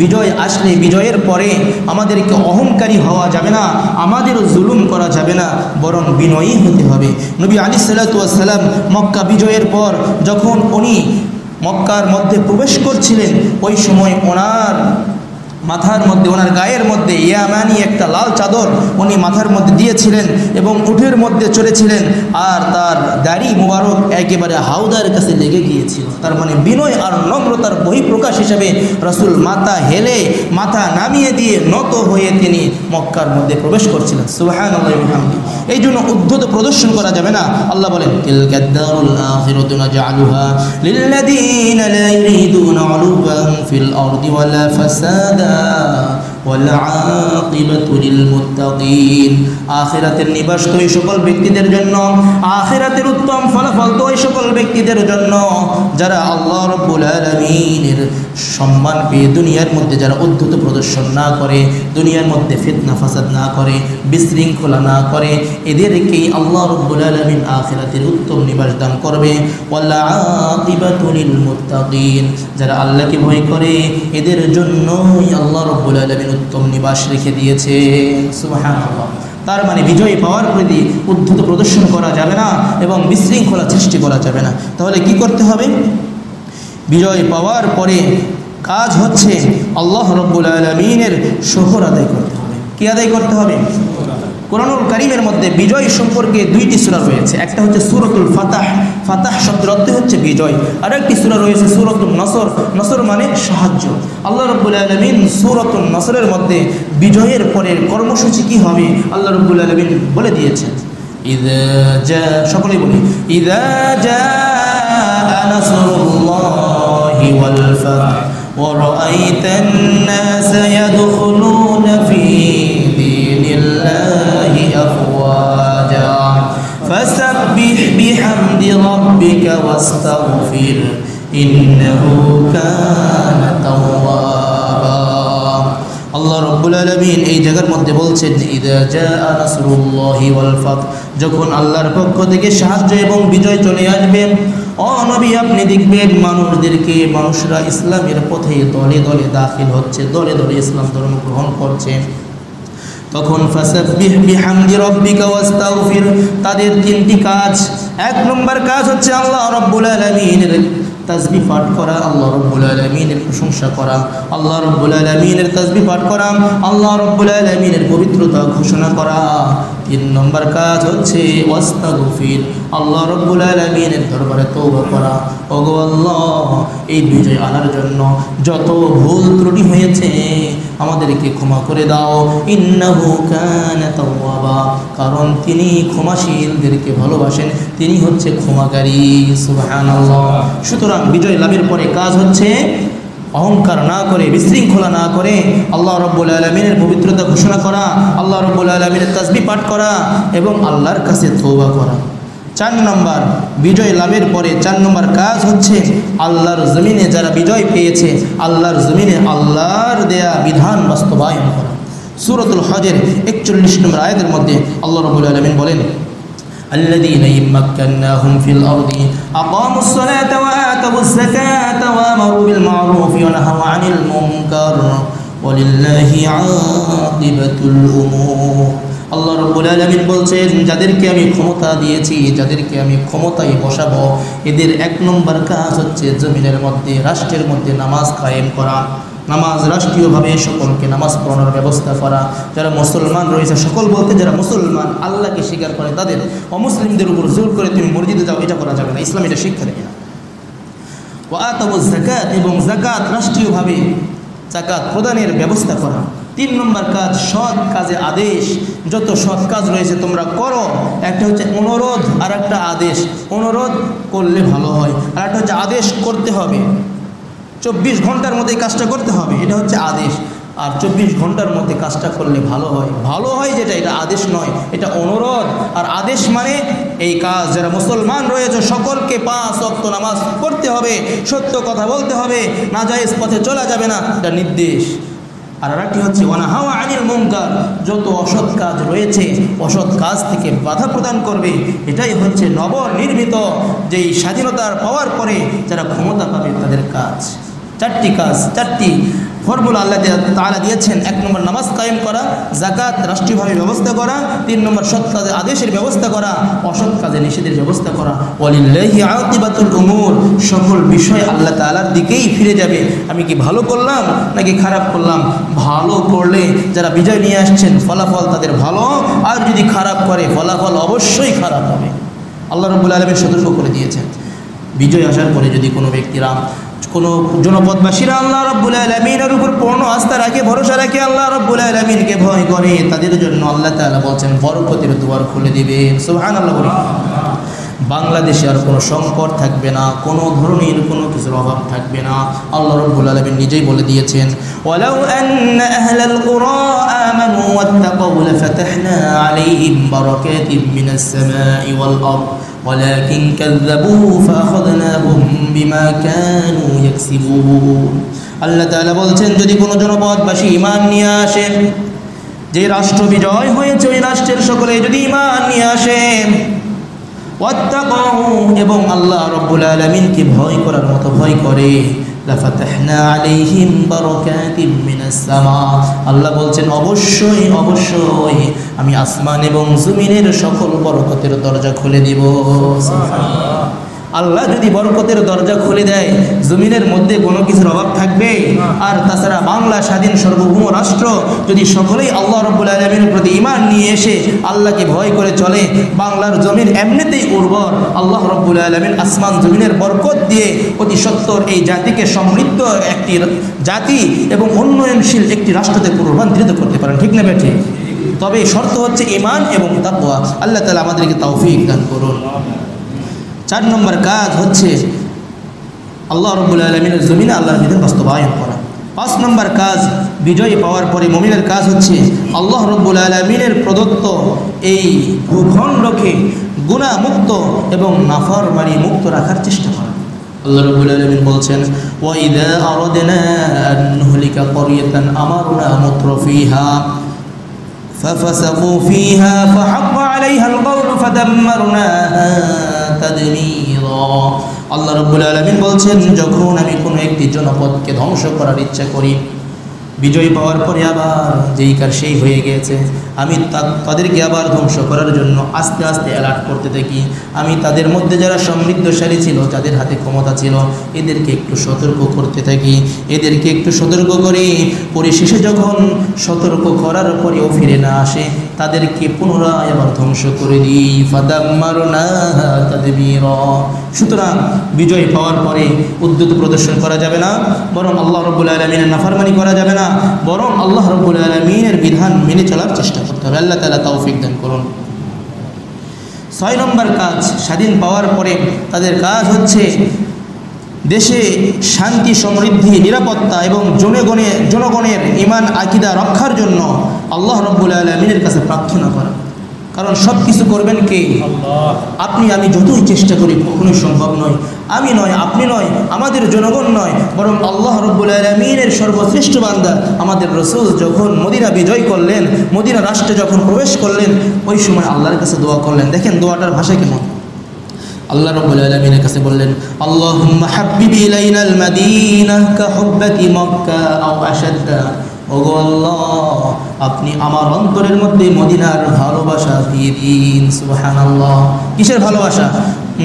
বিজয় আসলে বিজয়ের পরে আমাদেরকে অহংকারী হওয়া যাবে না, আমাদেরও জুলুম করা যাবে না, বরং বিনয়ী হতে হবে। নবী আলাইহিস সালাতু ওয়াস সালাম মক্কা বিজয়ের পর যখন উনি মক্কার মধ্যে প্রবেশ করছিলেন, ওই সময় ওনার মাথার মধ্যে, ওনার গায়ের মধ্যে ইয়ামানি একটা লাল চাদর উনি মাথার মধ্যে দিয়েছিলেন এবং উটের মধ্যে চড়েছিলেন, আর তার দাড়ি মুবারক একেবারে হাউদার কাছে লেগে গিয়েছিল। তার মানে বিনয় আর নম্রতার বহিঃপ্রকাশ হিসেবে রাসূল মাথা হেলে, মাথা নামিয়ে দিয়ে নত হয়ে তিনি মক্কার মধ্যে প্রবেশ করছিলেন। সুবহানাল্লাহি ওয়া বিহামদিহি। এই জন্য উদ্ধত প্রদর্শন করা যাবে না। আল্লাহ বলেন তিলকা দারুল আখিরাতু নাজআলুহা লিল্লাযীনা লা ইউরিদুনা উলুওয়ান ফিল আরদি ওয়ালা ফাসাদা আখিরাতের নিবাস তো এই সকল ব্যক্তিদের জন্য, আখিরাতের উত্তম ফলাফল তো এই সকল ব্যক্তিদের জন্য যারা আল্লাহ রাব্বুল আলামিনের সম্মান পেয়ে দুনিয়ার মধ্যে যারা উদ্ধত প্রদর্শন না করে, দুনিয়ার মধ্যে ফিতনা ফাসাদ না করে, বিশৃঙ্খলা না করে, এদেরকেই আল্লাহ রাব্বুল আলামিন আখিরাতের উত্তম নিবাস দান করবে। ওয়াল আকিবাতু লিল মুত্তাকিন। যারা আল্লাহকে ভয় করে এদের জন্যই আল্লাহ রাব্বুল আলামিন উত্তম নিবাস রেখে দিয়েছে। সুবহানাল্লাহ। তার মানে বিজয় পাওয়ার প্রতি উদ্ধত প্রদর্শন করা যাবে না এবং বিশৃঙ্খলা সৃষ্টি করা যাবে না। তাহলে কি করতে হবে? বিজয় পাওয়ার পরে কাজ হচ্ছে আল্লাহ রাব্বুল আলামিনের শুকর আদায় করতে হবে। কি আদায় করতে হবে? কোরআনুল কারীমের মধ্যে বিজয় সম্পর্কে দুইটি সূরা রয়েছে। একটা হচ্ছে সূরাতুল ফাতাহ, ফাতাহ শব্দের অর্থ হচ্ছে বিজয়। আর একটি সূরা রয়েছে সূরাতুন নসর, নসর মানে সাহায্য। আল্লাহ রাব্বুল আলামিন সূরাতুন নসরের মধ্যে বিজয়ের পরের কর্মসূচি কি হবে আল্লাহ রাব্বুল আলামিন বলে দিয়েছেন। ইযা জা, সকলেই বলি ইযা জা নাসরুল্লাহি ওয়াল ফাth ওয়া রাআইতান নাস ইয়াদখুলুনা ফী দীনিল্লাহি আফওয়াজা ফাসাব্বিহ বিহামদি রাব্বিকা ওয়াস্তাগফির ইন্নাহু কানা তাওয়াবা। আল্লাহ রাব্বুল আলামিন এই জায়গার মধ্যে বলছেন ইযা জাআ নাসরুল্লাহি ওয়াল ফাth, যখন আল্লাহর পক্ষ থেকে সাহায্য এবং বিজয় চলে আসবে, ও নবী আপনি দেখবেন মানুষরা ইসলামের পথে দলে দলে দাখিল হচ্ছে, দলে দলে ইসলাম ধর্ম গ্রহণ করছে। তখন ফাসাব্বিহ বিহামদি রাব্বিকা ওয়াস্তাগফির, তাদের তিনটি কাজ। এক নম্বর কাজ হচ্ছে আল্লাহ রাব্বুল আলামিনের তাসবিহ পাঠ করা, আল্লাহ রাব্বুল আলামিনের প্রশংসা করা, আল্লাহ রাব্বুল আলামিনের তাসবিহ পাঠ করা, আল্লাহ রাব্বুল আলামিনের পবিত্রতা ঘোষণা করা। তিন নম্বর কাজ হচ্ছে ওয়াস্তাগফির, আল্লাহ রাব্বুল আলামিনের দরবারে তওবা করা। ওগো আল্লাহ, এই বিজয় আনার জন্য যত ভুল ত্রুটি হয়েছে আমাদেরকে ক্ষমা করে দাও। ইন্নাহু কানা তাওয়াবা, কারণ তিনি ক্ষমাশীলদেরকে ভালোবাসেন, তিনি হচ্ছে ক্ষমাকারী। সুবহানাল্লাহ। সুতরাং বিজয় লাভের পরে কাজ হচ্ছে অহংকার না করে, বিশৃঙ্খলা না করে আল্লাহ রাব্বুল আলামিনের পবিত্রতা ঘোষণা করা, আল্লাহ রাব্বুল আলামিনের তাসবিহ পাঠ করা এবং আল্লাহর কাছে তওবা করা। 4 নম্বর বিজয় লাভের পরে 4 নম্বর কাজ হচ্ছে আল্লাহর জমিনে যারা বিজয় পেয়েছে আল্লাহর জমিনে আল্লাহর দেয়া বিধান বাস্তবায়ন করা। সূরাতুল হজের 41 নম্বর আয়াতের মধ্যে আল্লাহ রাব্বুল আলামিন বলেন الذين يمكناهم في الأرض أقاموا الصلاة وآتوا الزكاة وأمروا بالمعروف ونهوا عن المنكر ولله عاقبة الأمور। আল্লাহ রাব্বুল আলামিন বলছেন যাদেরকে আমি ক্ষমতা দিয়েছি, যাদেরকে আমি ক্ষমতায় বসাবো, এদের 1 নম্বর কাজ হচ্ছে জমিনের মধ্যে, রাষ্ট্রের মধ্যে নামাজ কায়েম করা। নামাজ রাষ্ট্রীয়ভাবে সকলকে নামাজ পড়ানোর ব্যবস্থা করা। যারা মুসলমান রয়েছে, সকল বলতে যারা মুসলমান আল্লাহকে স্বীকার করে তাদের অমুসলিমদের উপর জোর করে তুমি মসজিদে যাও, এটা করা যাবে না। ইসলাম এটা শিক্ষা দেয় না। ওয়া আতাউয যাকাত, এবং যাকাত রাষ্ট্রীয়ভাবে যাকাত প্রদানের ব্যবস্থা করা। 3 নম্বর কাজ সৎ কাজে আদেশ। যত সৎ কাজ রয়েছে তোমরা করো। একটা হচ্ছে অনুরোধ আর একটা আদেশ। অনুরোধ করলে ভালো হয়, আর একটা হচ্ছে আদেশ করতে হবে। 24 ঘন্টার মধ্যে কাজটা করতে হবে, এটা হচ্ছে আদেশ। আর 24 ঘন্টার মধ্যে কাজটা করলে ভালো হয় যেটা, এটা আদেশ নয়, এটা অনুরোধ। আর আদেশ মানে এই কাজ, যারা মুসলমান রয়েছে সকলকে 5 ওয়াক্ত নামাজ পড়তে হবে, সত্য কথা বলতে হবে, নাজায়েজ পথে চলা যাবে না, এটা নির্দেশ। আর আরেকটি হচ্ছে ওয়ানাহাওয়া আনিল মুনকার, যত অসৎ কাজ রয়েছে অসৎ কাজ থেকে বাধা প্রদান করবে। এটাই হচ্ছে নবনির্মিত যেই স্বাধীনতার পাওয়ার পরে যারা ক্ষমতা পাবে তাদের কাজ। 4টি কাজ, 4টি ফর্মুলা আল্লাহ তাআলা দিয়েছেন। 1 নম্বর নামাজ কায়েম করা, যাকাত রাষ্ট্রীয়ভাবে ব্যবস্থা করা, 3 নম্বর সৎ কাজে আদেশের ব্যবস্থা করা, অসৎ কাজে নিষেধের ব্যবস্থা করা। ওয়ালিল্লাহি আকিবাতুল উমুর, সকল বিষয় আল্লাহ তাআলার দিকেই ফিরে যাবে। আমি কি ভালো করলাম নাকি খারাপ করলাম? ভালো করলে যারা বিজয় নিয়ে আসছেন ফলাফল তাদের ভালো, আর যদি খারাপ করে ফলাফল অবশ্যই খারাপ হবে। আল্লাহ রাব্বুল আলামিন সতর্ক করে দিয়েছেন, বিজয় আসার পরে যদি কোনো ব্যক্তিরা, কোনো জনপদবাসীরা আল্লাহ রাব্বুল আলামিনের উপর পূর্ণ আস্থা রাখে, ভরসা রাখে, আল্লাহ রাব্বুল আলামিনকে ভয় করে, তাদের জন্য আল্লাহ তাআলা বলছেন বরকতের দুয়ার খুলে দিবেন। সুবহানাল্লাহ। বলি বাংলাদেশে আর কোনো সংকট থাকবে না, কোনো ধরনের কোনো কিছুর অভাব থাকবে না। আল্লাহ রাব্বুল আলামিন নিজেই বলে দিয়েছেন, ওয়ালাউ আন্না আহলাল কুরা আমানু ওয়াত্তাকাউ লাফাতাহনা আলাইহিম বারাকাতিম মিনাস সামাই ওয়াল আরদ ওয়ালাকিন কাযযাবু ফাআখাযনাহুম বিমা কানু ইয়াকসিবুন। আল্লাহ তাআলা বলছেন, যদি কোনো জনপদবাসী ঈমান নিয়ে আসে, যে রাষ্ট্র বিজয় হয়েছে ওই রাষ্ট্রের সকলে যদি ঈমান নিয়ে আসে, ওয়াত্তাকাউ, এবং আল্লাহ রাব্বুল আলামিনকে ভয় করার মতো ভয় করে, লাফাতাহনা আলাইহিম বারাকাতিম মিনাস সামা, আল্লাহ বলছেন অবশ্যই অবশ্যই আমি আসমান এবং জমিনের সকল বরকতের দরজা খুলে দিব। আল্লাহ যদি বরকতের দরজা খুলে দেয়, জমিনের মধ্যে কোনো কিছুর অভাব থাকবে? আর তাছাড়া বাংলা স্বাধীন সার্বভৌম রাষ্ট্র যদি সকলেই আল্লাহ রাব্বুল আলামিনের প্রতি ঈমান নিয়ে এসে আল্লাহকে ভয় করে চলে, বাংলার জমিন এমনিতেই উর্বর। আল্লাহ রাব্বুল আলামিন আসমান জমিনের বরকত দিয়ে অতি সত্বর এই জাতিকে সমৃদ্ধ একটি জাতি এবং উন্নয়নশীল একটি রাষ্ট্রতে রূপান্তরিত করতে পারেন। ঠিক না ঠিক? তবে শর্ত হচ্ছে ঈমান এবং তাকওয়া। আল্লাহ তাআলা আমাদেরকে তৌফিক দান করুন। 4 নম্বর কাজ হচ্ছে আল্লাহ রাব্বুল আলামিনের জমিনে আল্লাহর বিধান বাস্তবায়ন করা। 5 নম্বর কাজ, বিজয় পাওয়ার পরে মুমিনের কাজ হচ্ছে আল্লাহ রাব্বুল আলামিনের প্রদত্ত এই ভূখণ্ডকে গুনাহ মুক্ত এবং নাফরমানি মুক্ত রাখার চেষ্টা করা। আল্লাহ রাব্বুল আলামিন বলছেন, ওয়া ইযা আরাদনা আন নুহলিকা ক্বরিয়াতান আমারনা মুত্রাফিহা ফাফাসাকু ফিহা ফাহাক্কা আলাইহাল কওলু ফাদাম্মারনাহা তাদমীরা। আল্লাহ রাব্বুল আলামিন বলছেন, যখন আমি কোনো একটি জনপদকে ধ্বংস করার ইচ্ছা করি, বিজয় পাওয়ার পরে আবার যেই কার সেই হয়ে গিয়েছে, আমি তাদেরকে আবার ধ্বংস করার জন্য আস্তে আস্তে অ্যালার্ট করতে থাকি। আমি তাদের মধ্যে যারা সমৃদ্ধশালী ছিল, যাদের হাতে ক্ষমতা ছিল, এদেরকে একটু সতর্ক করতে থাকি, এদেরকে একটু সতর্ক করি। পরিশেষে যখন সতর্ক করার পরেও ফিরে না আসে, তাদেরকে পুনরায় আবার ধ্বংস করে দিই। ফাদাম্মারনাহা তাদবীরা। সুতরাং বিজয় পাওয়ার পরে উদ্যত প্রদর্শন করা যাবে না, বরং আল্লাহ রাব্বুল আলামিনের নাফরমানি করা যাবে না, বরং আল্লাহ রাব্বুল আলামিনের বিধান মেনে চলার চেষ্টা করতে হবে। আল্লাহ তাআলা তৌফিক দান করুন। 6 নম্বর কাজ, স্বাধীন পাওয়ার পরে তাদের কাজ হচ্ছে দেশে শান্তি, সমৃদ্ধি, নিরাপত্তা এবং জনগণের ঈমান আকীদা রক্ষার জন্য আল্লাহ রাব্বুল আলামিনের কাছে প্রার্থনা করা। কারণ সব কিছু করবেন কে? আল্লাহ। আপনি আমি যতই চেষ্টা করি কখনোই সম্ভব নয়। আমি নয়, আপনি নয়, আমাদের জনগণ নয়, বরং আল্লাহ রাব্বুল আলামিনের সর্বশ্রেষ্ঠ বান্দা আমাদের রাসূল যখন মদিনা বিজয় করলেন, মদিনা রাষ্ট্রে যখন প্রবেশ করলেন, ওই সময় আল্লাহর কাছে দোয়া করলেন। দেখেন দোয়াটার ভাষা কেমন। আল্লাহ রাব্বুল আলামিনের কাছে বললেন, আল্লাহুম্মা হাব্বিব ইলাইনাল মাদিনাহ কাহুব্বাতি মক্কা আও আশাদ্দা। ওগো আল্লাহ, আপনি আমার অন্তরের মধ্যে মদিনার ভালোবাসা দিয়ে দিন। সুবহানাল্লাহ। কিসের ভালোবাসা?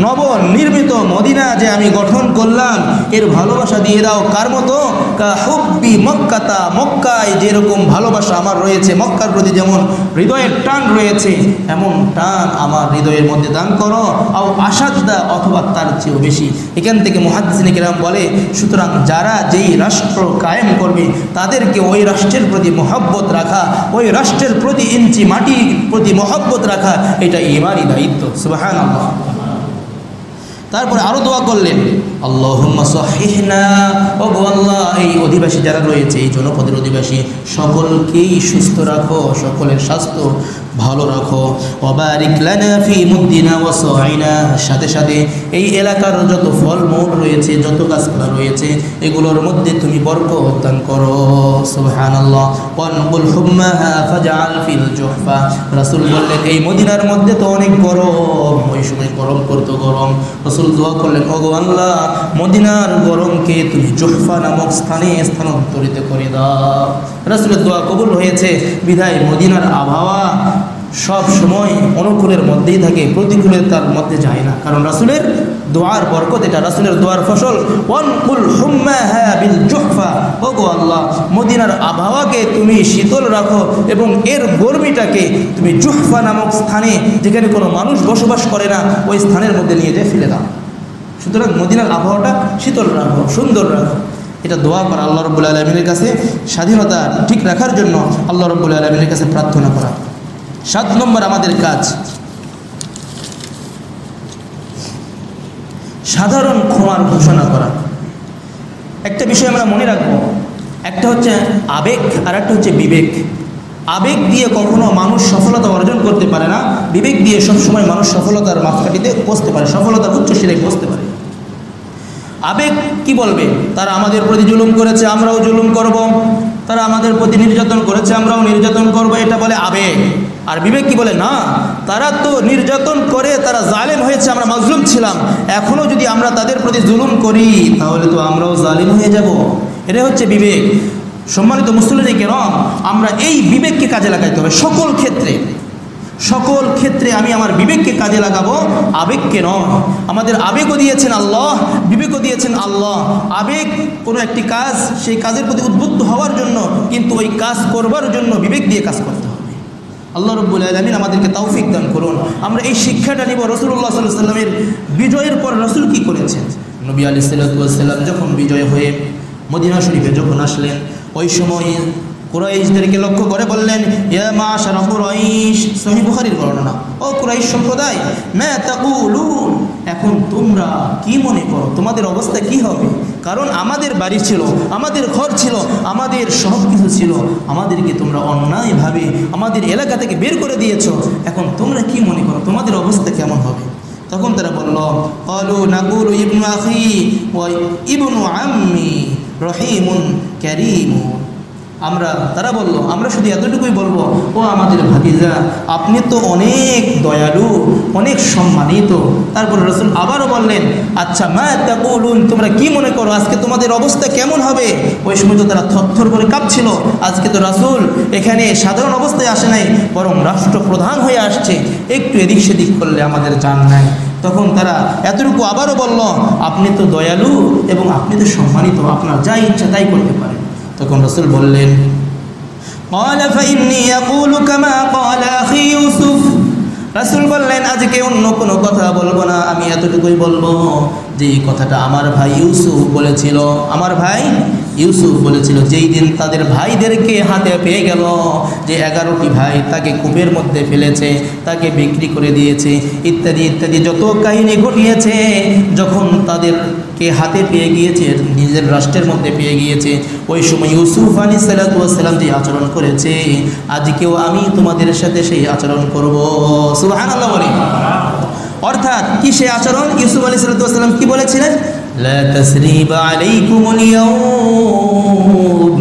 নবনির্মিত মদিনা যে আমি গঠন করলাম, এর ভালোবাসা দিয়ে দাও। কার মতো? কাহুব্বি মক্কাতা, মক্কায় যেরকম ভালোবাসা আমার রয়েছে, মক্কার প্রতি যেমন হৃদয়ের টান রয়েছে, এমন টান আমার হৃদয়ের মধ্যে দান করো। আও আশাদ্দা, অথবা তার চেয়েও বেশি। এখান থেকে মুহাদ্দিসিনে কেরাম বলে, সুতরাং যারা যেই রাষ্ট্র কায়েম করবে তাদেরকে ওই রাষ্ট্রের প্রতি মহব্বত রাখা, ওই রাষ্ট্রের প্রতি ইঞ্চি মাটির প্রতি মহব্বত রাখা, এটা ঈমানি দায়িত্ব। সুবহানাল্লাহ। তারপরে আরও দোয়া করলেন, আল্লাহুম্মা সাহিহনা, ওগো আল্লাহ এই অধিবাসী যারা রয়েছে, এই জনপদের অধিবাসী সকলকেই সুস্থ রাখো, সকলের স্বাস্থ্য ভালো রাখো। ওয়াবারিক লানা ফি মুদ্দিনা ওয়া সাইনা, সাথে সাথে এই এলাকার যত ফলমূল রয়েছে, যত গাছপালা রয়েছে, এগুলোর মধ্যে তুমি বরকত দান করো। সুবহানাল্লাহ। ওয়ানকুল হুম্মাহা ফাজআল ফিল জুহফা, রাসূল বললেন এই মদিনার মধ্যে তো অনেক গরম, ওই সময় গরম করতো গরম। রাসূল দোয়া করলেন, ওগো আল্লাহ মদিনার গরমকে তুমি জুহফা নামক স্থানে স্থানান্তরিত করে দাও। রাসূলের দোয়া কবুল হয়েছে, বিধায় মদিনার আবহাওয়া সব সময় অনুকূলের মধ্যেই থাকে, প্রতিকূলে তার মধ্যে যায় না, কারণ রাসূলের দোয়ার বরকত এটা, রাসূলের দোয়ার ফসল। ওয়ানকুল হুম্মাহা বিল জুহফা, ওগো আল্লাহ মদিনার আবহাওয়াকে তুমি শীতল রাখো এবং এর গরমিটাকে তুমি জুহফা নামক স্থানে, যেখানে কোনো মানুষ বসবাস করে না, ওই স্থানের মধ্যে নিয়ে যেয়ে ফেলে দাও। সুতরাং মদিনার আবহাওয়াটা শীতল রাখো, সুন্দর রাখো। এটা দোয়া করা, আল্লাহ রাব্বুল আলামিনের কাছে স্বাধীনতা ঠিক রাখার জন্য আল্লাহ রাব্বুল আলামিনের কাছে প্রার্থনা করা। 7 নম্বর আমাদের কাজ, সাধারণ ক্ষমার ঘোষণা করা। একটা বিষয় আমরা মনে রাখবো, একটা হচ্ছে আবেগ আর একটা হচ্ছে বিবেক। আবেগ দিয়ে কখনো মানুষ সফলতা অর্জন করতে পারে না, বিবেক দিয়ে সবসময় মানুষ সফলতার মাপকাঠিতে পৌঁছতে পারে, সফলতার উচ্চ শিরায় পৌঁছতে পারে। আবেগ কি বলবে? তারা আমাদের প্রতি জুলুম করেছে, আমরাও জুলুম করব, তারা আমাদের প্রতি নির্যাতন করেছে, আমরাও নির্যাতন করব, এটা বলে আবেগ। আর বিবেক কি বলে? না, তারা তো নির্যাতন করে, তারা জালেম হয়েছে, আমরা মাজলুম ছিলাম, এখনও যদি আমরা তাদের প্রতি জুলুম করি তাহলে তো আমরাও জালিম হয়ে যাব। এটা হচ্ছে বিবেক। সম্মানিত মুসলিম কেরাম, আমরা এই বিবেককে কাজে লাগাইতে হবে সকল ক্ষেত্রে। সকল ক্ষেত্রে আমি আমার বিবেককে কাজে লাগাবো, আবেগকে নয়। আমাদের আবেগও দিয়েছেন আল্লাহ, বিবেকও দিয়েছেন আল্লাহ। আবেগ কোনো একটি কাজ, সেই কাজের প্রতি উদ্বুদ্ধ হওয়ার জন্য, কিন্তু ওই কাজ করবার জন্য বিবেক দিয়ে কাজ করতে হবে। আল্লাহ রাব্বুল আলামিন আমাদেরকে তৌফিক দান করুন। আমরা এই শিক্ষাটা নিব রাসূলুল্লাহ সাল্লাল্লাহু আলাইহি ওয়াসাল্লামের বিজয়ের পর রাসূল কি করেছেন। নবী আলাইহিস সালাতু ওয়াস সালাম যখন বিজয় হয়ে মদিনা শরীফে যখন আসলেন, ওই সময় কুরাইশদেরকে লক্ষ্য করে বললেন, ইয়া মাশারা কুরাইশ, সহিহ বুখারীর বর্ণনা, ও কুরাইশ সম্প্রদায়, মা তাকুলুন, এখন তোমরা কি মনে করো, তোমাদের অবস্থা কি হবে? কারণ আমাদের বাড়ি ছিল, আমাদের ঘর ছিল, আমাদের সব কিছু ছিল, আমাদেরকে তোমরা অন্যায়ভাবে আমাদের এলাকা থেকে বের করে দিয়েছো, এখন তোমরা কি মনে করো, তোমাদের অবস্থা কেমন হবে? তখন তারা বলল, ক্বালু নাকুলু ইবনু আখি ওয়া ইবনু আম্মি রহিমুন কারীমুন, তারা বলল, আমরা শুধু এতটুকুই বলবো, ও আমাদের ভাতিজা, আপনি তো অনেক দয়ালু, অনেক সম্মানিত। তারপর রাসূল আবারও বললেন, আচ্ছা মা তাকুলুন, তোমরা কি মনে করো আজকে তোমাদের অবস্থা কেমন হবে? ওই সময় তো তারা থরথর করে কাঁপছিল। আজকে তো রাসূল এখানে সাধারণ অবস্থায় আসে নাই, বরং রাষ্ট্রপ্রধান হয়ে আসছে, একটু এদিক সেদিক করলে আমাদের জান নাই। তখন তারা এতটুকু আবারও বলল, আপনি তো দয়ালু এবং আপনি তো সম্মানিত, আপনার যা ইচ্ছা তাই করতে পারেন। তখন রাসূল বললেন, ক্বালা ফাইন্নী ইয়াকুলু কামা ক্বালা আখি ইউসুফ, রাসূল বললেন, আজকে অন্য কোনো কথা বলবো না, আমি এতটুকুই বলবো যে এই কথাটা আমার ভাই ইউসুফ বলেছিল। আমার ভাই ইউসুফ বলেছিল, যেই দিন তাদের ভাইদেরকে হাতে পেয়ে গেল, যে 11টি ভাই তাকে কূপের মধ্যে ফেলেছে, তাকে বিক্রি করে দিয়েছে, ইত্যাদি ইত্যাদি যত কাহিনী ঘটিয়েছে, যখন তাদেরকে হাতে পেয়ে গিয়েছে, নিজের রাষ্ট্রের মধ্যে পেয়ে গিয়েছে, ওই সময় ইউসুফ আলাইহিস সালাম যে আচরণ করেছে, আজকেও আমি তোমাদের সাথে সেই আচরণ করব। সুবহানাল্লাহ বলি। অর্থাৎ কি সে আচরণ? ইউসুফ আলাইহিস সালাম কি বলেছিলেন? লা তাসরিবা আলাইকুমুল ইয়াউম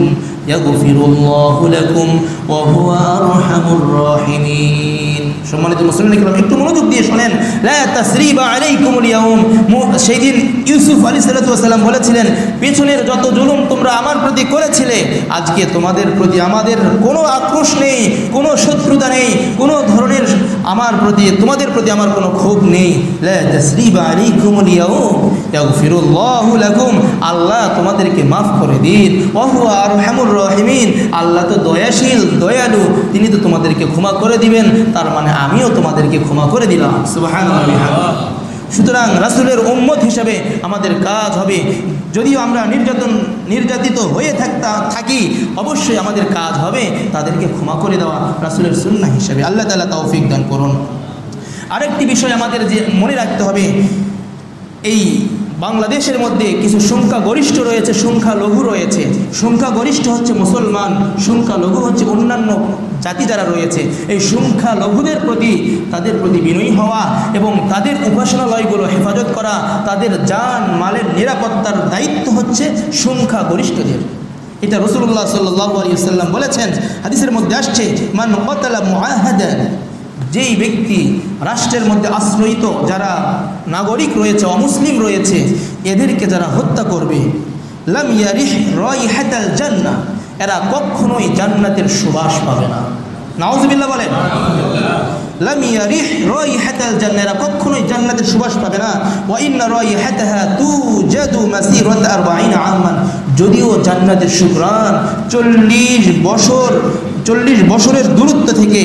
ইয়াগফিরুল্লাহু লাকুম ওয়া হুয়া আরহামুর রাহিমিন। সম্মানিত মুসলিম একটু মনোযোগ দিয়ে শোনেন, লা তাসরিবা আলাইকুমুল ইয়াউম, সেই দিন ইউসুফ আলাইহিস সালাম বলেছিলেন, পেছনের যত জুলুম তোমরা আমার প্রতি করেছিলে, আজকে তোমাদের প্রতি আমাদের কোনো আক্রোশ নেই, কোনো শত্রুতা নেই, কোনো ধরনের আমার প্রতি, তোমাদের প্রতি আমার কোনো ক্ষোভ নেই। লা তাসরিবা আলাইকুমুল ইয়াউম ইয়াগফিরুল্লাহু লাকুম, আল্লাহ তোমাদেরকে মাফ করে দিন। ওয়া হুয়া আরহামুর রাহিমিন, আল্লাহ তো দয়াশীল, দয়ালু, তিনি তো তোমাদেরকে ক্ষমা করে দিবেন, তার মানে আমিও তোমাদেরকে ক্ষমা করে দিলাম। সুবহানাল্লাহ। সুতরাং রাসূলের উম্মত হিসাবে আমাদের কাজ হবে, যদিও আমরা নির্যাতিত হয়ে থাকি, অবশ্যই আমাদের কাজ হবে তাদেরকে ক্ষমা করে দেওয়া, রাসূলের সুন্নাহ হিসাবে। আল্লাহ তাআলা তৌফিক দান করুন। আরেকটি বিষয় আমাদের যে মনে রাখতে হবে, এই বাংলাদেশের মধ্যে কিছু সংখ্যাগরিষ্ঠ রয়েছে, সংখ্যালঘু রয়েছে। সংখ্যাগরিষ্ঠ হচ্ছে মুসলমান, সংখ্যালঘু হচ্ছে অন্যান্য জাতি যারা রয়েছে। এই সংখ্যালঘুদের প্রতি তাদের প্রতি বিনয়ী হওয়া এবং তাদের উপাসনালয়গুলো হেফাজত করা, তাদের জান মালের নিরাপত্তার দায়িত্ব হচ্ছে সংখ্যাগরিষ্ঠদের। এটা রাসূলুল্লাহ সাল্লাল্লাহু আলাইহি ওয়াসাল্লাম বলেছেন, হাদিসের মধ্যে আসছে, মান ক্বাতালা মুআহাদান, যেই ব্যক্তি রাষ্ট্রের মধ্যে আশ্রয়িত যারা নাগরিক রয়েছে, অমুসলিম রয়েছে, এদেরকে যারা হত্যা করবে, লাম ইয়ারিহ রাইহাতাল জান্নাহ, এরা কখনোই জান্নাতের সুবাস পাবে না। নাউযুবিল্লাহ বলেন। লাম ইয়ারিহ রাইহাতাল জান্নাহ, এরা কখনোই জান্নাতের সুবাস পাবে না। ওয়া ইন্না রাইহাতাহা তুজাদু মাসিরাত 40 আমান, যদিও জান্নাতের সুঘ্রাণ 40 বছরের দূরত্ব থেকে,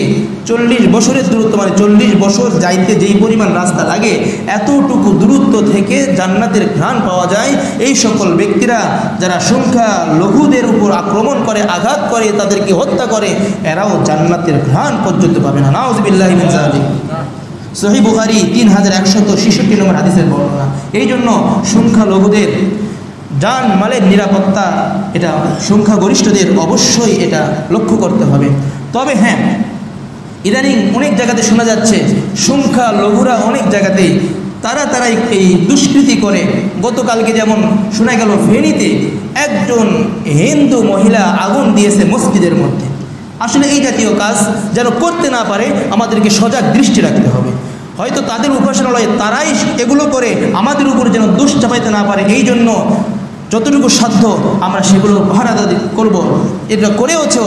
40 বছরের দূরত্ব মানে 40 বছর যাইতে যেই পরিমাণ রাস্তা লাগে, এতটুকু দূরত্ব থেকে জান্নাতের ঘ্রাণ পাওয়া যায়। এই সকল ব্যক্তিরা যারা সংখ্যা লঘুদের উপর আক্রমণ করে, আঘাত করে, তাদেরকে হত্যা করে, এরাও জান্নাতের ঘ্রাণ পর্যন্ত পাবে না। নাউযুবিল্লাহি মিন যালিক। সহিহ বুখারী 3166 নম্বর হাদিসের বর্ণনা। এই জন্য সংখ্যালঘুদের জান মালের নিরাপত্তা এটা সংখ্যাগরিষ্ঠদের অবশ্যই এটা লক্ষ্য করতে হবে। তবে হ্যাঁ, ইদানিং অনেক জায়গাতে শোনা যাচ্ছে সংখ্যালঘুরা অনেক জায়গাতেই তারাই এই দুষ্কৃতি করে। গতকালকে যেমন শোনা গেল ফেনীতে একজন হিন্দু মহিলা আগুন দিয়েছে মসজিদের মধ্যে। আসলে এই জাতীয় কাজ যেন করতে না পারে আমাদেরকে সজাগ দৃষ্টি রাখতে হবে। হয়তো তাদের উপাসনালয়ে তারাই এগুলো করে আমাদের উপর যেন দোষ চাপাইতে না পারে, এই জন্য যতটুকু সাধ্য আমরা সেগুলো পাহারাদারি করব। এটা করেওছে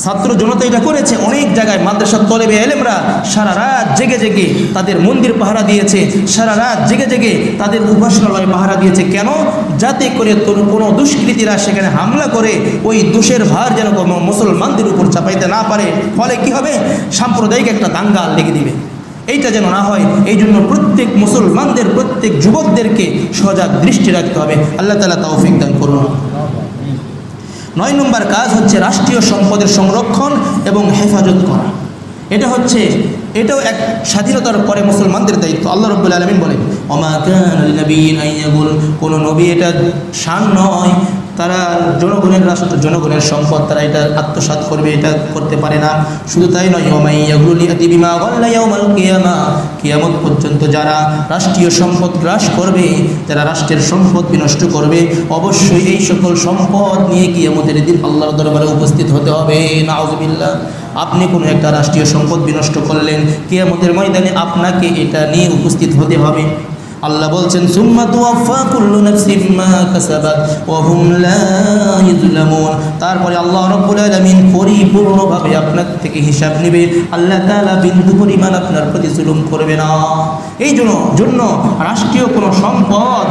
ছাত্র জনতা এটা করেছে। অনেক জায়গায় মাদ্রাসার তলেবে এলেমরা সারা রাত জেগে জেগে তাদের মন্দির পাহারা দিয়েছে, সারা রাত জেগে জেগে তাদের উপাসনালয় পাহারা দিয়েছে। কেন? যাতে করে কোনো দুষ্কৃতীরা সেখানে হামলা করে ওই দোষের ভার যেন কোনো মুসলমানদের উপর চাপাইতে না পারে। ফলে কি হবে? সাম্প্রদায়িক একটা দাঙ্গা লেগে দিবে। এইটা যেন না হয়, এই জন্য প্রত্যেক মুসলমানদের, প্রত্যেক যুবকদেরকে সজাগ দৃষ্টি রাখতে হবে। আল্লাহ তাআলা তৌফিক দান করুন। 9 নম্বর কাজ হচ্ছে রাষ্ট্রীয় সম্পদের সংরক্ষণ এবং হেফাজত করা। এটাও এক স্বাধীনতার পরে মুসলমানদের দায়িত্ব। আল্লাহ রাব্বুল আলামিন বলেন, ওমা কানা লিনাবিয়্যিন আন ইয়াকুল, কোন নবী এটা শান নয় তারা জনগণের রাষ্ট্র, জনগণের সম্পদ তারা এটা আত্মসাৎ করবে, এটা করতে পারে না। শুধু তাই নয়, ওমাই ইয়াগুলু লিয়াতি বিমা গাল্লা ইয়াউমাল কিয়ামা, কিয়ামত পর্যন্ত যারা রাষ্ট্রীয় সম্পদ গ্রাস করবে, যারা রাষ্ট্রের সম্পদ বিনষ্ট করবে, অবশ্যই এই সকল সম্পদ নিয়ে কিয়ামতের দিন আল্লাহর দরবারে উপস্থিত হতে হবে। নাউযুবিল্লাহ। আপনি কোনো একটা রাষ্ট্রীয় সম্পদ বিনষ্ট করলেন, কিয়ামতের ময়দানে আপনাকে এটা নিয়ে উপস্থিত হতে হবে। আল্লাহ বলছেন, সুম্মা তুওয়াফা কুল্লু নাফসিন মা কাসাবাত ওয়া হুম লা ইযলামুন, তারপরে আল্লাহ রাব্বুল আলামিন পরিপূর্ণভাবে আপনার থেকে হিসাব নেবে। আল্লাহ তাআলা বিন্দু পরিমাণ আপনার প্রতি জুলুম করবে না। এই জন্য রাষ্ট্রীয় কোনো সম্পদ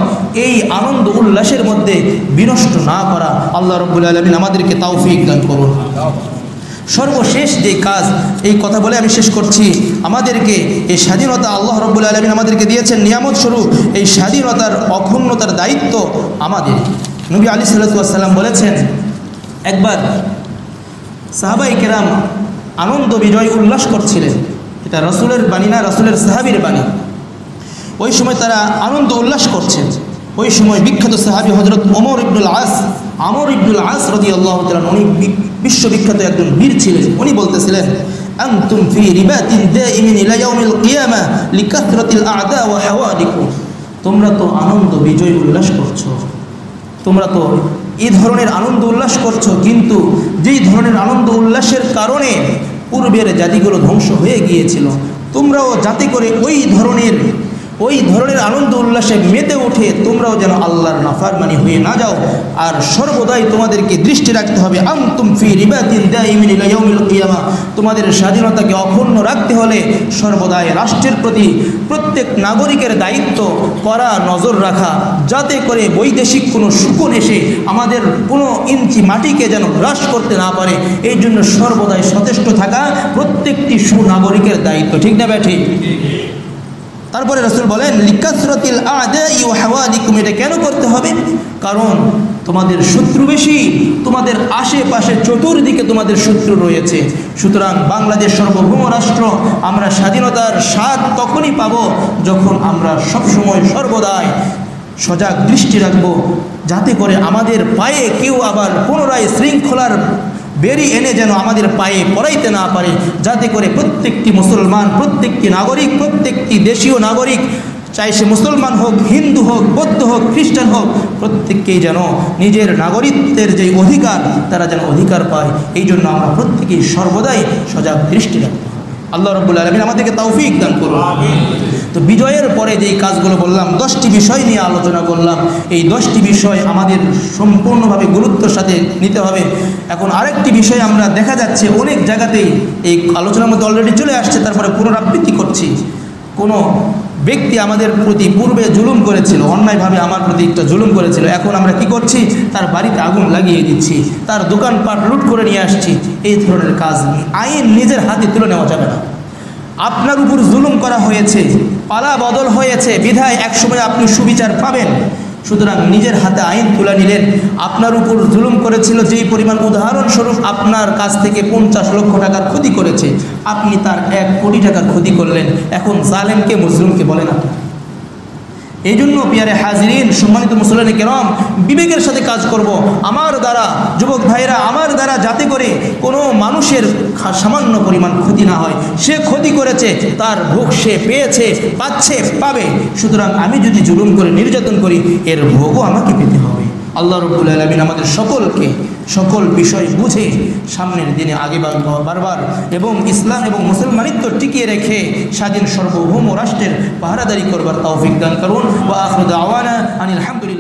এই আনন্দ উল্লাসের মধ্যে বিনষ্ট না করা। আল্লাহ রাব্বুল আলামিন আমাদেরকে তৌফিক দান করুন। সর্বশেষ যে কাজ, এই কথা বলে আমি শেষ করছি, আমাদেরকে এই স্বাধীনতা আল্লাহ রাব্বুল আলামিন আমাদেরকে দিয়েছেন নিয়ামত স্বরূপ। এই স্বাধীনতার অক্ষুণ্ণতার দায়িত্ব আমাদের। নবী আলাইহিস সালাতু ওয়াস সালাম বলেছেন, একবার সাহাবায়ে কেরাম আনন্দ বিজয় উল্লাস করছিলেন। এটা রাসূলের বাণী না, রাসূলের সাহাবীর বাণী। ওই সময় তারা আনন্দ উল্লাস করছেন। ওই সময় বিখ্যাত সাহাবী হযরত আমর ইবনুল আস রাদিয়াল্লাহু তাআলা, উনি বিশ্ববিখ্যাত একজন বীর ছিলেন। উনি বলতেছিলেন, আনতুম ফি রিবাতিন দাইমিন ইলা ইয়াউমিল কিয়ামা লিকাথরাতিল আ'দা ওয়া হাওয়াদিকুম, তোমরা তো আনন্দ বিজয় উল্লাস করছো, তোমরা তো এই ধরনের আনন্দ উল্লাস করছো, কিন্তু যেই ধরনের আনন্দ উল্লাসের কারণে পূর্বের জাতিগুলো ধ্বংস হয়ে গিয়েছিল, তোমরাও যাতে করে ওই ধরনের আনন্দ উল্লাসে মেতে উঠে তোমরাও যেন আল্লাহর নাফরমানি হয়ে না যাও। আর সর্বদাই তোমাদেরকে দৃষ্টি রাখতে হবে, আনতুম ফি রিবাতিন দাইমিন ইলা ইয়াউমিল কিয়ামা, তোমাদের স্বাধীনতাকে অক্ষুণ্ণ রাখতে হলে সর্বদাই রাষ্ট্রের প্রতি প্রত্যেক নাগরিকের দায়িত্ব করা, নজর রাখা, যাতে করে বৈদেশিক কোনো শকুন এসে আমাদের কোনো ইঞ্চি মাটিকে যেন গ্রাস করতে না পারে। এই জন্য সর্বদাই সচেষ্ট থাকা প্রত্যেকটি সুনাগরিকের দায়িত্ব। ঠিক না ব্যাঠি? তারপরে রাসূল বলেন, লিকাসরাতিল আ'দাই ওয়া হাওয়াদিকুম, এটা কেন করতে হবে? কারণ তোমাদের শত্রু বেশি, তোমাদের আশেপাশে চতুর্দিকে তোমাদের শত্রু রয়েছে। সুতরাং বাংলাদেশ সার্বভৌম রাষ্ট্র, আমরা স্বাধীনতার স্বাদ তখনই পাব যখন আমরা সবসময় সর্বদাই সজাগ দৃষ্টি রাখব, যাতে করে আমাদের পায়ে কেউ আবার পুনরায় শৃঙ্খলার বেরি এনে যেন আমাদের পায়ে পড়াইতে না পারে, যাতে করে প্রত্যেকটি মুসলমান, প্রত্যেকটি নাগরিক, প্রত্যেকটি দেশীয় নাগরিক, চাই সে মুসলমান হোক, হিন্দু হোক, বৌদ্ধ হোক, খ্রিস্টান হোক, প্রত্যেককেই যেন নিজের নাগরিকত্বের যে অধিকার তারা যেন অধিকার পায়। এই জন্য আমরা প্রত্যেকেই সর্বদাই সজাগ দৃষ্টি রাখব। আল্লাহ রাব্বুল আলামিন আমাদেরকে তৌফিক দান করুন। তো বিজয়ের পরে যেই কাজগুলো বললাম, 10টি বিষয় নিয়ে আলোচনা করলাম, এই 10টি বিষয় আমাদের সম্পূর্ণভাবে গুরুত্বের সাথে নিতে হবে। এখন আরেকটি বিষয় আমরা দেখা যাচ্ছে অনেক জায়গাতেই এই আলোচনার মধ্যে অলরেডি চলে আসছে, তারপরে পুনরাবৃত্তি করছি। কোনো ব্যক্তি আমাদের প্রতি পূর্বে জুলুম করেছিল, অন্যায়ভাবে আমার প্রতি একটা জুলুম করেছিল, এখন আমরা কি করছি, তার বাড়িতে আগুন লাগিয়ে দিচ্ছি, তার দোকানপাট লুট করে নিয়ে আসছি। এই ধরনের কাজ আইন নিজের হাতে তুলে নেওয়া যাবে না। আপনার উপর জুলুম করা হয়েছে, পালা বদল হয়েছে, বিধায় একসময় আপনি সুবিচার পাবেন। সুতরাং নিজের হাতে আইন তুলে নিলেন। আপনার উপর জুলুম করেছিল যেই পরিমাণ, উদাহরণস্বরূপ আপনার কাছ থেকে 50 লক্ষ টাকার ক্ষতি করেছে, আপনি তার 1 কোটি টাকার ক্ষতি করলেন। এখন জালেমকে মজলুমকে বলেন আপনি। এই জন্য পিয়ারে হাজিরিন, সম্মানিত মুসলিম কেরাম, বিবেকের সাথে কাজ করব। আমার দ্বারা, যুবক ভাইরা, আমার দ্বারা যাতে করে কোনো মানুষের সামান্য পরিমাণ ক্ষতি না হয়। সে ক্ষতি করেছে, তার ভোগ সে পেয়েছে, পাচ্ছে, পাবে। সুতরাং আমি যদি জুলুম করে নির্যাতন করি, এর ভোগও আমাকে পেতে হবে। আল্লাহ রাব্বুল আলামিন আমাদের সকলকে সকল বিষয় বুঝে সামনের দিনে আগে বারবার এবং ইসলাম এবং মুসলমানিত্ব টিকিয়ে রেখে স্বাধীন সার্বভৌম রাষ্ট্রের পাহারাদারি করবার তৌফিক দান করুন। ওয়া আখিরু দাওয়ানা আনিল হামদুলিল্লাহ।